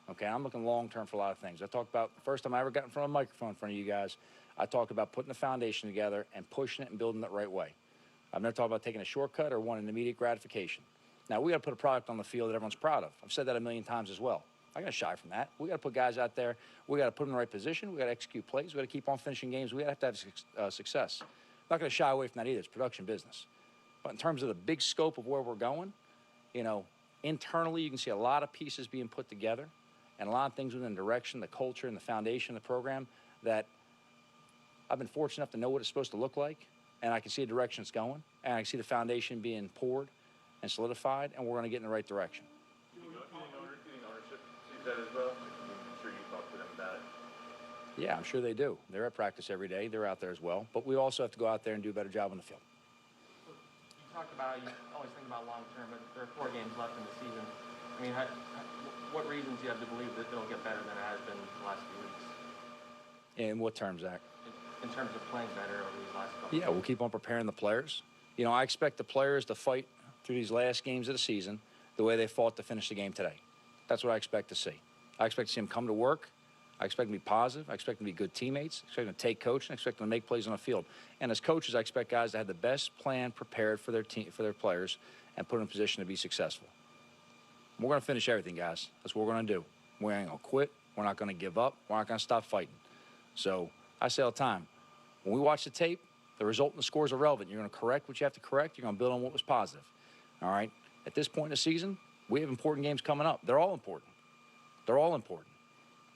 Okay, I'm looking long-term for a lot of things. I talked about the first time I ever got in front of a microphone in front of you guys, I talked about putting the foundation together and pushing it and building it the right way. I've never talked about taking a shortcut or wanting immediate gratification. Now, we got to put a product on the field that everyone's proud of. I've said that a million times as well. I got to shy from that. We got to put guys out there. We got to put them in the right position. We got to execute plays. We got to keep on finishing games. We have to have success. I'm not going to shy away from that either. It's production business. But in terms of the big scope of where we're going, internally you can see a lot of pieces being put together and a lot of things within the direction, the culture, and the foundation of the program that I've been fortunate enough to know what it's supposed to look like, and I can see the direction it's going, and I can see the foundation being poured and solidified, and we're going to get in the right direction. Ownership sees that as well? I'm sure you talk to them about it. Yeah, I'm sure they do. They're at practice every day. They're out there as well. But we also have to go out there and do a better job on the field. You talked about, you always think about long term, but there are 4 games left in the season. I mean, what reasons do you have to believe that they'll get better than it has been the last few weeks? In what terms, Zach? In terms of playing better over these last couple Yeah, we'll keep on preparing the players. I expect the players to fight through these last games of the season the way they fought to finish the game today. That's what I expect to see. I expect to see them come to work. I expect them to be positive. I expect them to be good teammates. I expect them to take coach, and I expect them to make plays on the field. And as coaches, I expect guys to have the best plan prepared for their team, for their players, and put them in a position to be successful. We're going to finish everything, guys. That's what we're going to do. We ain't going to quit. We're not going to give up. We're not going to stop fighting. So I say all the time, when we watch the tape, the result and the scores are relevant. You're going to correct what you have to correct. You're going to build on what was positive. All right? At this point in the season, we have important games coming up. They're all important. They're all important.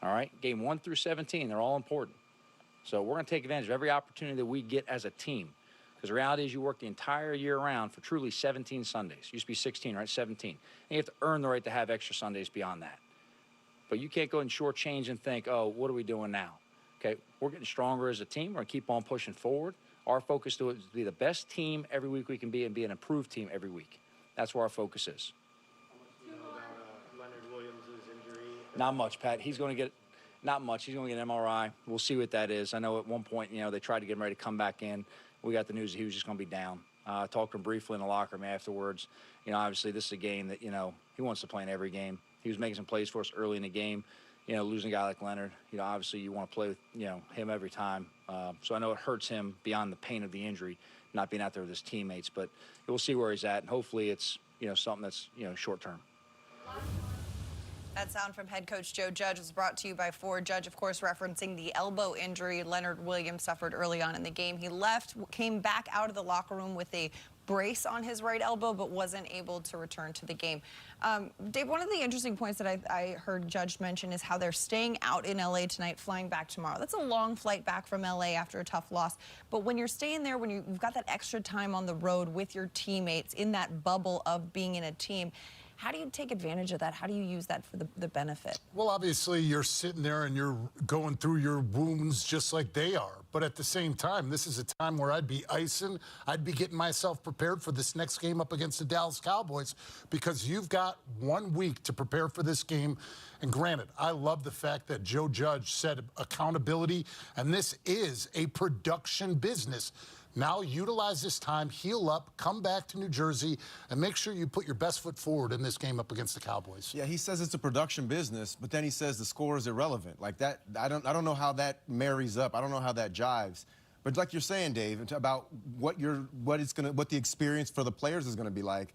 All right? Game 1 through 17, they're all important. So we're going to take advantage of every opportunity that we get as a team. Because the reality is you work the entire year round for truly 17 Sundays. It used to be 16, right? 17. And you have to earn the right to have extra Sundays beyond that. But you can't go and shortchange and think, oh, what are we doing now? Okay, we're getting stronger as a team. We're going to keep on pushing forward. Our focus is to be the best team every week we can be and be an improved team every week. That's where our focus is. Leonard Williams' injury? Not much, Pat. He's going to get, not much. He's going to get an MRI. We'll see what that is. I know at one point, they tried to get him ready to come back in. We got the news that he was just going to be down. I talked to him briefly in the locker room afterwards. Obviously this is a game that, he wants to play in every game. He was making some plays for us early in the game. Losing a guy like Leonard, obviously you want to play with, him every time. So I know it hurts him beyond the pain of the injury, not being out there with his teammates. But we'll see where he's at, and hopefully it's, something that's, short term. That sound from head coach Joe Judge was brought to you by Ford. Judge, of course, referencing the elbow injury Leonard Williams suffered early on in the game. He left, came back out of the locker room with a brace on his right elbow, but wasn't able to return to the game. Dave, one of the interesting points that I heard Judge mention is how they're staying out in L.A. tonight, flying back tomorrow. That's a long flight back from L.A. after a tough loss. But when you're staying there, when you've got that extra time on the road with your teammates in that bubble of being in a team, how do you take advantage of that? How do you use that for the benefit? Well, obviously, you're sitting there and you're going through your wounds just like they are. But at the same time, this is a time where I'd be icing. I'd be getting myself prepared for this next game up against the Dallas Cowboys, because you've got 1 week to prepare for this game. And granted, I love the fact that Joe Judge said accountability, and this is a production business. Now utilize this time, heal up, come back to New Jersey, and make sure you put your best foot forward in this game up against the Cowboys. Yeah, he says it's a production business, but then he says the score is irrelevant. Like that, I don't know how that marries up. I don't know how that jives. But like you're saying, Dave, about what the experience for the players is gonna be like.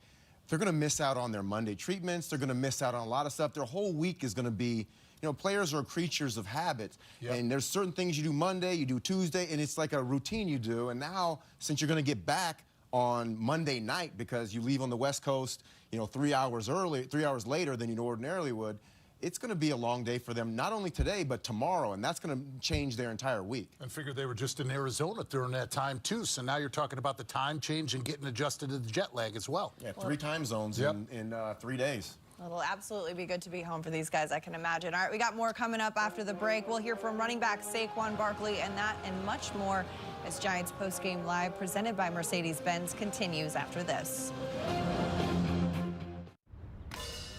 They're gonna miss out on their Monday treatments. They're gonna miss out on a lot of stuff. Their whole week is gonna be. You know, players are creatures of habit, and there's certain things you do Monday, you do Tuesday, and it's like a routine you do. And now, since you're going to get back on Monday night because you leave on the West Coast, you know, 3 hours later than you ordinarily would, it's going to be a long day for them, not only today, but tomorrow, and that's going to change their entire week. And figure they were just in Arizona during that time, too, so now you're talking about the time change and getting adjusted to the jet lag as well. Yeah, 3 time zones in 3 days. It'll absolutely be good to be home for these guys, I can imagine. All right, we got more coming up after the break. We'll hear from running back Saquon Barkley and that and much more as Giants Postgame Live, presented by Mercedes-Benz, continues after this.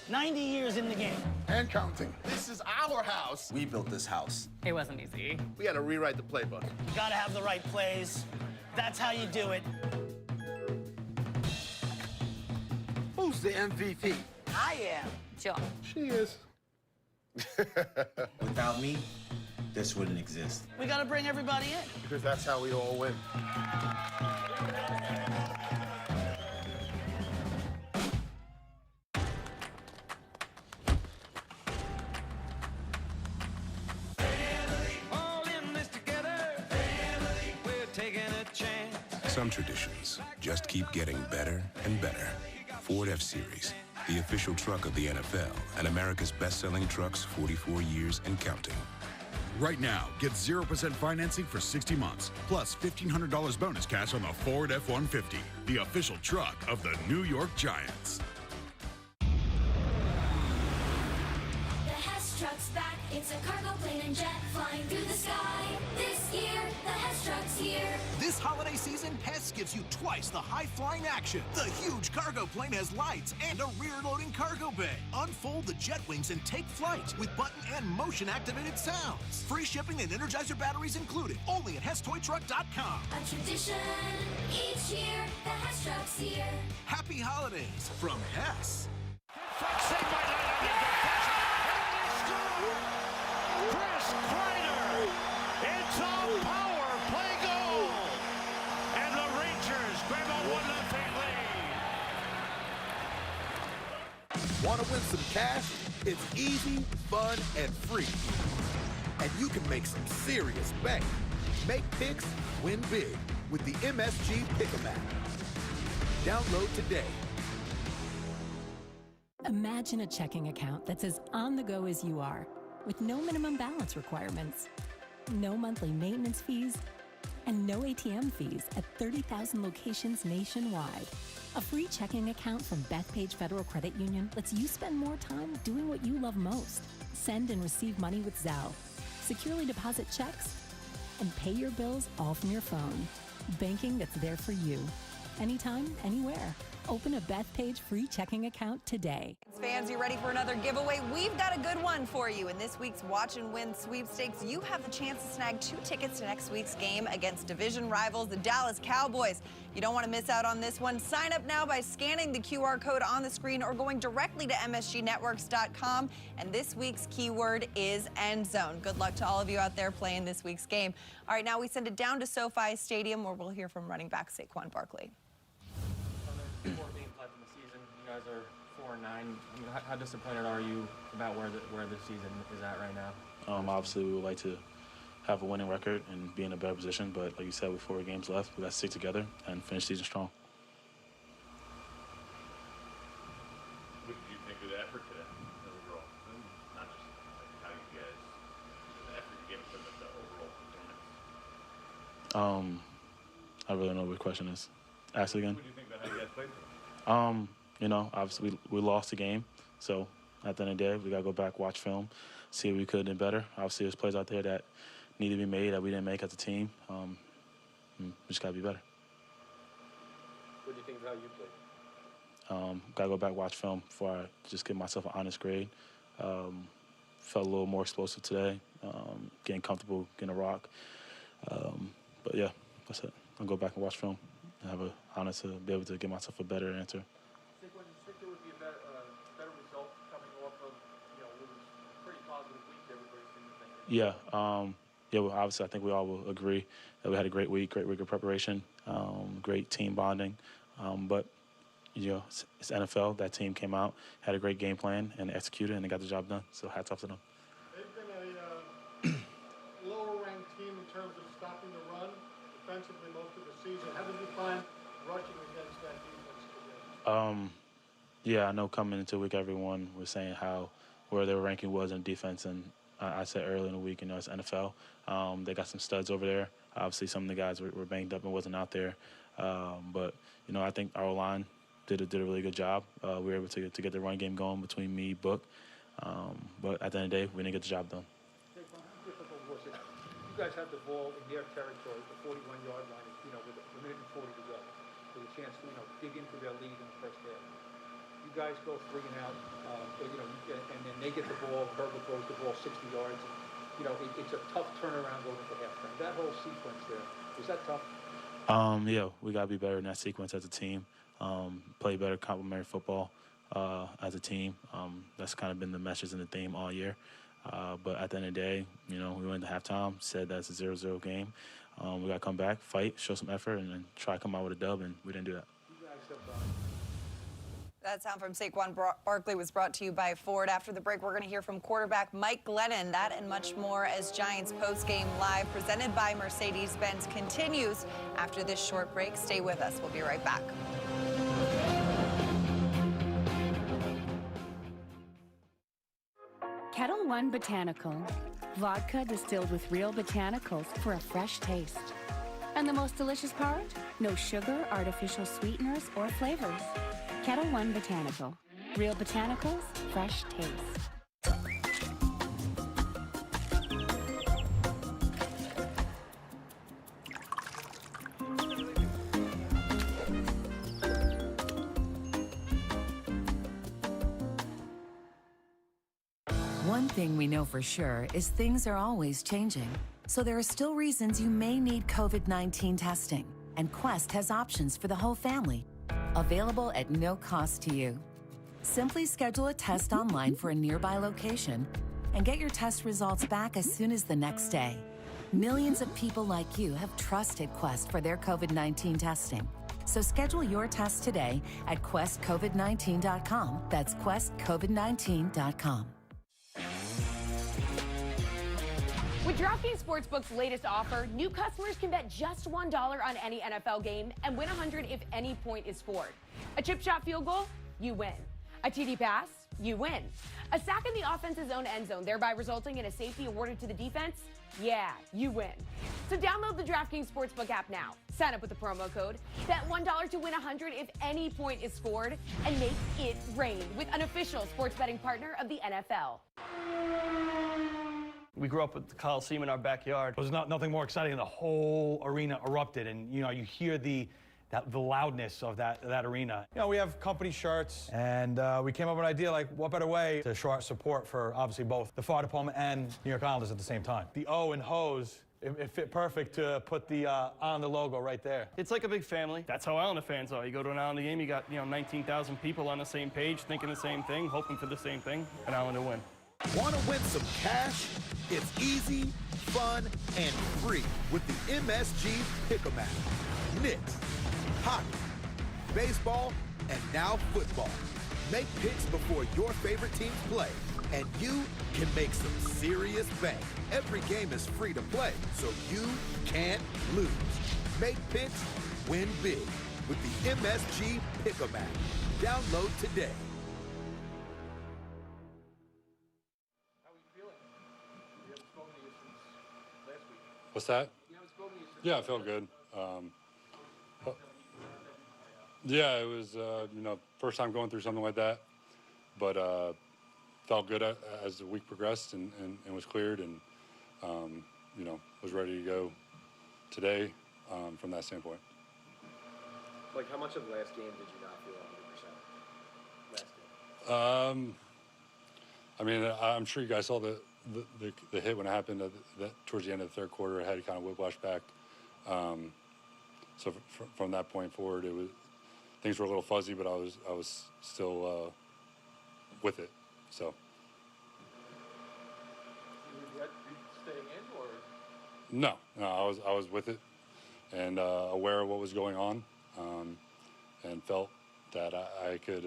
90 years in the game. And counting. This is our house. We built this house. It wasn't easy. We had to rewrite the playbook. You gotta have the right plays. That's how you do it. Who's the MVP? I am. John. She is. Without me, this wouldn't exist. We gotta bring everybody in. Because that's how we all win. Some traditions just keep getting better and better. Ford F-Series, the official truck of the NFL and America's best-selling trucks 44 years and counting. Right now, get 0% financing for 60 months, plus $1,500 bonus cash on the Ford F-150, the official truck of the New York Giants. The Hess truck's back. It's a cargo plane and jet flying through the sky. This year, the Hess truck's here. This holiday season, Hess gives you twice the high-flying action. The huge cargo plane has lights and a rear-loading cargo bay. Unfold the jet wings and take flight with button and motion-activated sounds. Free shipping and Energizer batteries included. Only at HessToyTruck.com. A tradition each year, the Hess truck's here. Happy holidays from Hess. Chris Kreider, it's a power play goal, and the Rangers grab a 1-0 lead. Want to win some cash? It's easy, fun, and free. And you can make some serious bank. Make picks, win big with the MSG Pick-em app. Download today. Imagine a checking account that's as on the go as you are, with no minimum balance requirements, no monthly maintenance fees, and no ATM fees at 30,000 locations nationwide. A free checking account from Bethpage Federal Credit Union lets you spend more time doing what you love most. Send and receive money with Zelle, securely deposit checks, and pay your bills all from your phone. Banking that's there for you. Anytime, anywhere. Open a Bethpage free checking account today. Fans, you ready for another giveaway? We've got a good one for you. In this week's Watch and Win Sweepstakes, you have the chance to snag 2 tickets to next week's game against division rivals, the Dallas Cowboys. You don't want to miss out on this one. Sign up now by scanning the QR code on the screen or going directly to msgnetworks.com. And this week's keyword is end zone. Good luck to all of you out there playing this week's game. All right, now we send it down to SoFi Stadium where we'll hear from running back Saquon Barkley. 4 games left in the season. You guys are 4-9. I mean, how disappointed are you about where the season is at right now? Obviously, we would like to have a winning record and be in a better position, but like you said, with 4 games left, we got to stick together and finish the season strong. What did you think of the effort today overall? Not just like how you guys, the effort you gave them, but the overall performance. I really don't know what your question is. Ask it again. What do you think about how you guys played today? You know, obviously we lost the game, so at the end of the day, we got to go back, watch film, see what we could have done better. Obviously, there's plays out there that need to be made that we didn't make as a team. We just got to be better. What do you think of how you played? Got to go back, watch film before I just give myself an honest grade. Felt a little more explosive today, getting comfortable, getting a rock. But yeah, that's it. I'll go back and watch film and have an honest to be able to give myself a better answer. Saquon, do you think there would be a better result coming off of, it was a pretty positive week, everybody seemed to think? Yeah, well, obviously I think we all will agree that we had a great week of preparation, great team bonding. But, it's NFL. That team came out, had a great game plan, and executed, and they got the job done. So hats off to them. They've been a lower-ranked team in terms of stopping the run defensively most of the season. How did you find rushing against that defense today? Yeah, I know coming into the week, everyone was saying where their ranking was in defense, and I said early in the week, it's NFL. They got some studs over there. Obviously, some of the guys were banged up and wasn't out there. But I think our line did a really good job. We were able to get the run game going between me, Book. But at the end of the day, we didn't get the job done. Saquon, how difficult was it? You guys have the ball in their territory, the 41-yard line, with a minute and 40 to go, with a chance to, dig into their lead in the first half. You guys go 3 and out, and then they get the ball, Herbert throws the ball 60 yards. It's a tough turnaround going into halftime. That whole sequence there, was that tough? Yeah, we got to be better in that sequence as a team. Play better complementary football as a team. That's kind of been the message and the theme all year. But at the end of the day, we went to halftime, said that's a 0-0 game. We got to come back, fight, show some effort, and try to come out with a dub, and we didn't do that. You guys have That sound from Saquon Barkley was brought to you by Ford. After the break, we're going to hear from quarterback Mike Glennon. That and much more as Giants Postgame Live, presented by Mercedes-Benz, continues after this short break. Stay with us. We'll be right back. Kettle One Botanical. Vodka distilled with real botanicals for a fresh taste. And the most delicious part? No sugar, artificial sweeteners, or flavors. Kettle One Botanical. Real botanicals, fresh taste. One thing we know for sure is things are always changing. So there are still reasons you may need COVID-19 testing. And Quest has options for the whole family, available at no cost to you. Simply schedule a test online for a nearby location and get your test results back as soon as the next day. Millions of people like you have trusted Quest for their COVID-19 testing. So schedule your test today at questcovid19.com. That's questcovid19.com. With DraftKings Sportsbook's latest offer, new customers can bet just $1 on any NFL game and win $100 if any point is scored. A chip shot field goal? You win. A TD pass? You win. A sack in the offense's own end zone, thereby resulting in a safety awarded to the defense? Yeah, you win. So download the DraftKings Sportsbook app now. Sign up with the promo code. Bet $1 to win $100 if any point is scored, and make it rain with an official sports betting partner of the NFL. We grew up with the Coliseum in our backyard. It was nothing more exciting. The whole arena erupted, and you hear the loudness of that arena. We have company shirts, and we came up with an idea, like, what better way to show our support for obviously both the fire department and New York Islanders at the same time. The O in hose, it fit perfect to put the Islander logo right there. It's like a big family. That's how Islander fans are. You go to an Islander game, you got 19,000 people on the same page, thinking the same thing, hoping for the same thing, and Islander win. Want to win some cash? It's easy, fun, and free with the MSG Pick-A-Map. Knicks, hockey, baseball, and now football. Make picks before your favorite teams play, and you can make some serious bank. Every game is free to play, so you can't lose. Make picks, win big with the MSG Pick-em app. Download today. What's that? Yeah, I felt good. Yeah, it was, first time going through something like that, but felt good as the week progressed and was cleared and, was ready to go today from that standpoint. Like, how much of last game did you not feel 100% last game? I mean, I'm sure you guys saw the hit when it happened towards the end of the third quarter. I had kind of whiplash back. So from that point forward, things were a little fuzzy, but I was still with it. So. You regret staying in, or? No, I was with it and aware of what was going on, and felt that I could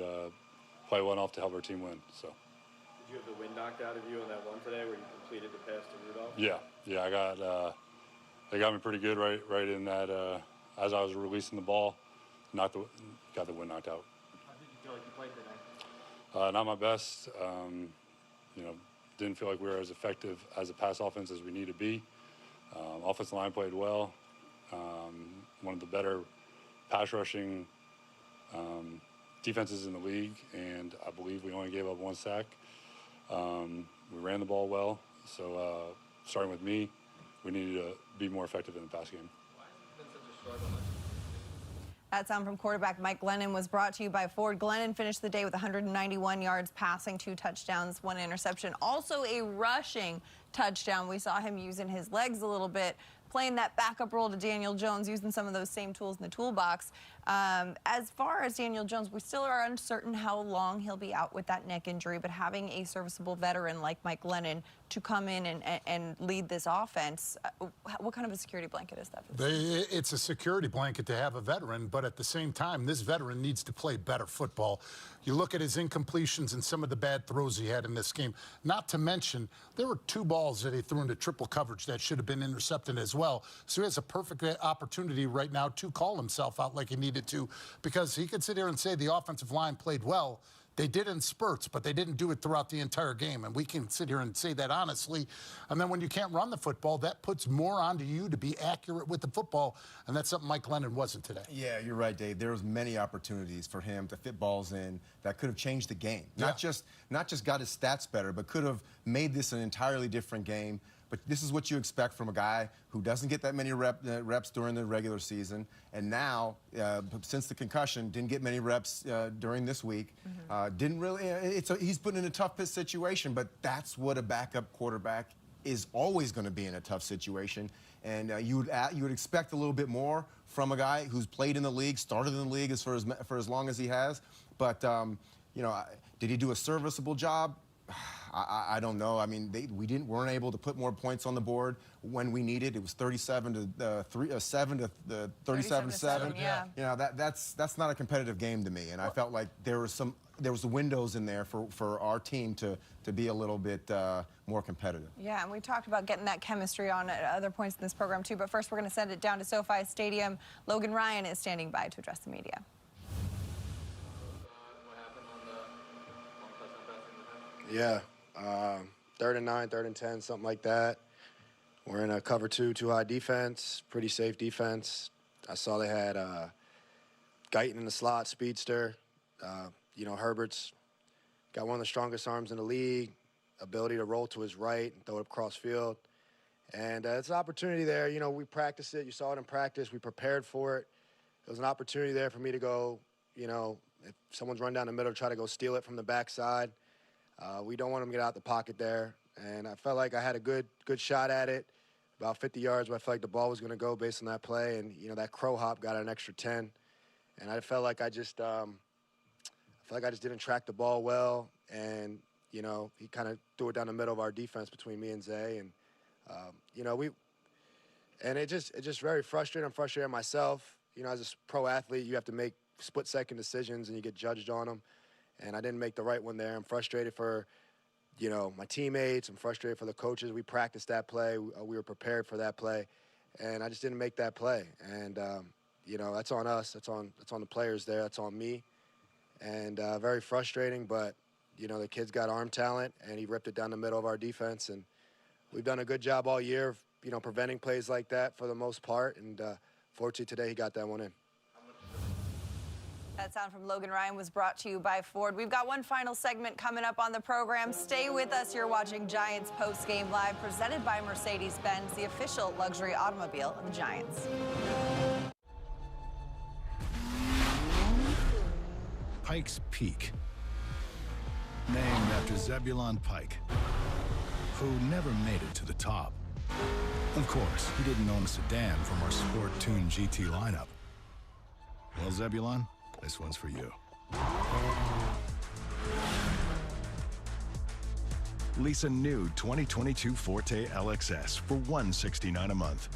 play one off to help our team win. So. Did you have the wind knocked out of you on that one today where you completed the pass to Rudolph? Yeah, I got they got me pretty good right in that as I was releasing the ball, got the wind knocked out. How did you feel like you played today? Not my best. Didn't feel like we were as effective as a pass offense as we need to be. Offensive line played well. One of the better pass rushing defenses in the league, and I believe we only gave up 1 sack. We ran the ball well, so starting with me, we needed to be more effective in the pass game. Why has it been such a struggle? That sound from quarterback Mike Glennon was brought to you by Ford. Glennon finished the day with 191 yards passing, 2 touchdowns, 1 interception. Also a rushing touchdown. We saw him using his legs a little bit, playing that backup role to Daniel Jones, using some of those same tools in the toolbox. As far as Daniel Jones, we still are uncertain how long he'll be out with that neck injury, but having a serviceable veteran like Mike Glennon to come in and lead this offense, what kind of a security blanket is that? It's a security blanket to have a veteran, but at the same time, this veteran needs to play better football. You look at his incompletions and some of the bad throws he had in this game. Not to mention, there were 2 balls that he threw into triple coverage that should have been intercepted as well. So he has a perfect opportunity right now to call himself out like he needed to, because he could sit here and say the offensive line played well. They did in spurts, but they didn't do it throughout the entire game, and we can sit here and say that honestly. And then when you can't run the football, that puts more onto you to be accurate with the football, and that's something Mike Glennon wasn't today. Yeah, you're right, Dave. There was many opportunities for him to fit balls in that could have changed the game. Not just got his stats better, but could have made this an entirely different game. But this is what you expect from a guy who doesn't get that many reps during the regular season, and now, since the concussion, didn't get many reps during this week. Didn't really. He's put in a tough situation, but that's what a backup quarterback is always going to be in a tough situation. And you would expect a little bit more from a guy who's played in the league, started in the league for as long as he has. But did he do a serviceable job? I don't know. I mean, we weren't able to put more points on the board when we needed. It was 37 to 37-7. Yeah. You know, that's not a competitive game to me. And I felt like there was windows in there for our team to be a little bit more competitive. Yeah, and we talked about getting that chemistry on at other points in this program too. But first, we're going to send it down to SoFi Stadium. Logan Ryan is standing by to address the media. Yeah, 3rd and 9, 3rd and 10, something like that. We're in a cover 2 high defense, pretty safe defense. I saw they had Guyton in the slot, speedster. Herbert's got one of the strongest arms in the league, ability to roll to his right and throw it across field. And it's an opportunity there. We practiced it. You saw it in practice. We prepared for it. There was an opportunity there for me to go, if someone's run down the middle, try to go steal it from the backside. We don't want him to get out the pocket there. And I felt like I had a good shot at it, about 50 yards, but I felt like the ball was going to go based on that play. And, that crow hop got an extra 10. And I felt like I just didn't track the ball well. And, he kind of threw it down the middle of our defense between me and Zay. And, it's just very frustrating. I'm frustrated myself. As a pro athlete, you have to make split-second decisions and you get judged on them. and I didn't make the right one there. I'm frustrated for, my teammates. I'm frustrated for the coaches. We practiced that play. We were prepared for that play, and I just didn't make that play. And, that's on us. That's on the players there. That's on me. And very frustrating, but, the kid's got arm talent, and he ripped it down the middle of our defense. And we've done a good job all year of, preventing plays like that for the most part. And fortunately today he got that one in. That sound from Logan Ryan was brought to you by Ford. We've got one final segment coming up on the program. Stay with us. You're watching Giants Postgame Live, presented by Mercedes-Benz, the official luxury automobile of the Giants. Pike's Peak, named after Zebulon Pike, who never made it to the top. Of course, he didn't own a sedan from our sport-tuned GT lineup. Well, Zebulon, this one's for you. Lease a new 2022 Forte LXS for $169 a month.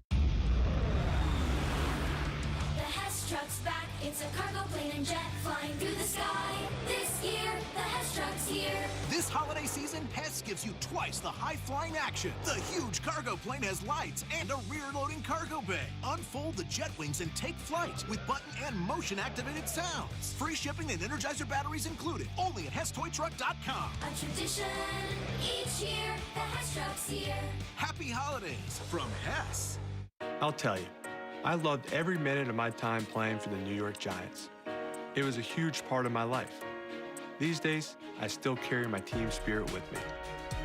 The Hess truck's back. It's a cargo plane and jet flying through the sky. This year, the Hess truck's here. This holiday season, Hess gives you twice the high-flying action. The huge cargo plane has lights and a rear-loading cargo bay. Unfold the jet wings and take flight with button and motion-activated sounds. Free shipping and Energizer batteries included. Only at HessToyTruck.com. A tradition each year, the Hess truck's here. Happy holidays from Hess. I'll tell you, I loved every minute of my time playing for the New York Giants. It was a huge part of my life. These days, I still carry my team spirit with me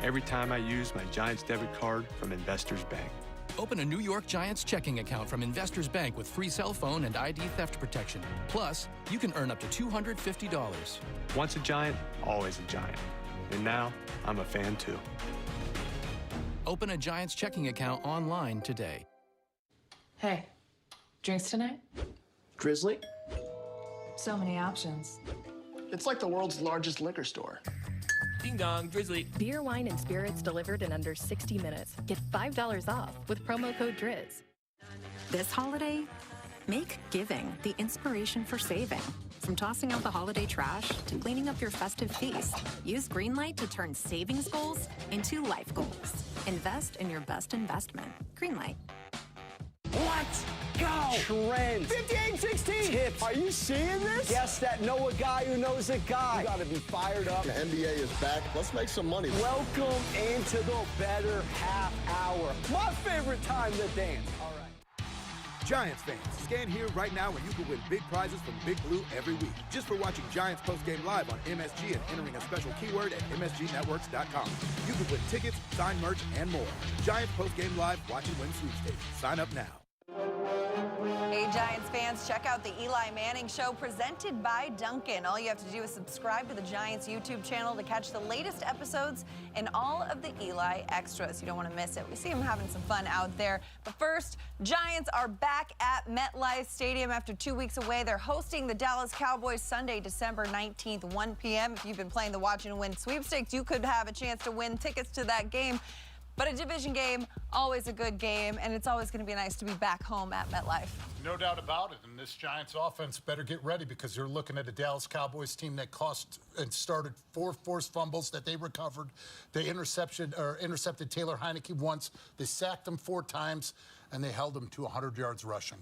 every time I use my Giants debit card from Investors Bank. Open a New York Giants checking account from Investors Bank with free cell phone and ID theft protection. Plus, you can earn up to $250. Once a Giant, always a Giant. And now, I'm a fan too. Open a Giants checking account online today. Hey, drinks tonight? Drizzly? So many options. It's like the world's largest liquor store. Ding dong, Drizzly. Beer, wine, and spirits delivered in under 60 minutes. Get $5 off with promo code DRIZ. This holiday, make giving the inspiration for saving. From tossing out the holiday trash to cleaning up your festive feast, use Greenlight to turn savings goals into life goals. Invest in your best investment. Greenlight. Let's go! Trends. 58-16. Tips. Are you seeing this? Guess that know a guy who knows a guy. You gotta be fired up. The NBA is back. Let's make some money. Welcome into the better half hour. My favorite time to dance. All right. Giants fans, scan here right now and you can win big prizes from Big Blue every week. Just for watching Giants postgame live on MSG and entering a special keyword at MSGNetworks.com. You can win tickets, signed merch, and more. Giants postgame live, watch and win sweepstakes. Sign up now. Hey, Giants fans, check out the Eli Manning Show presented by Dunkin'. All you have to do is subscribe to the Giants YouTube channel to catch the latest episodes and all of the Eli extras. You don't want to miss it. We see him having some fun out there. But first, Giants are back at MetLife Stadium after 2 weeks away. They're hosting the Dallas Cowboys Sunday, December 19th, 1 p.m. If you've been playing the Watch and Win Sweepstakes, you could have a chance to win tickets to that game. But a division game, always a good game, and it's always going to be nice to be back home at MetLife. No doubt about it, and this Giants offense better get ready because you're looking at a Dallas Cowboys team that cost and started 4 forced fumbles that they recovered. They intercepted Taylor Heineke once. They sacked him 4 times, and they held him to 100 yards rushing.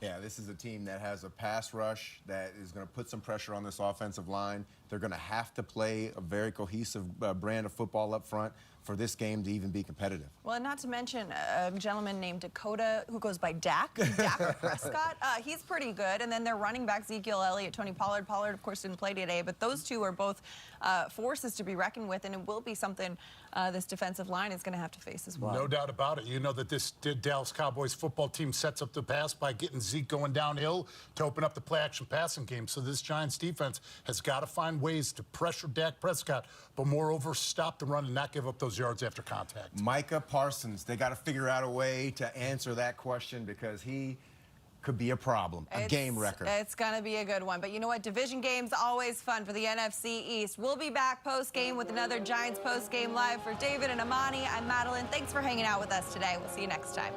Yeah, this is a team that has a pass rush that is going to put some pressure on this offensive line. They're going to have to play a very cohesive brand of football up front for this game to even be competitive. Well, and not to mention a gentleman named Dakota who goes by Dak Prescott. He's pretty good. And then their running back, Ezekiel Elliott, Tony Pollard. Pollard, of course, didn't play today, but those two are both forces to be reckoned with, and it will be something this defensive line is going to have to face as well. No doubt about it. You know that this Dallas Cowboys football team sets up the pass by getting Zeke going downhill to open up the play-action passing game. So this Giants defense has got to find ways to pressure Dak Prescott, but moreover, stop the run and not give up those yards after contact. Micah Parsons, they got to figure out a way to answer that question because he could be a problem, a game wrecker. It's going to be a good one. But you know what? Division games always fun for the NFC East. We'll be back post-game with another Giants post-game live. For David and Amani, I'm Madeline. Thanks for hanging out with us today. We'll see you next time.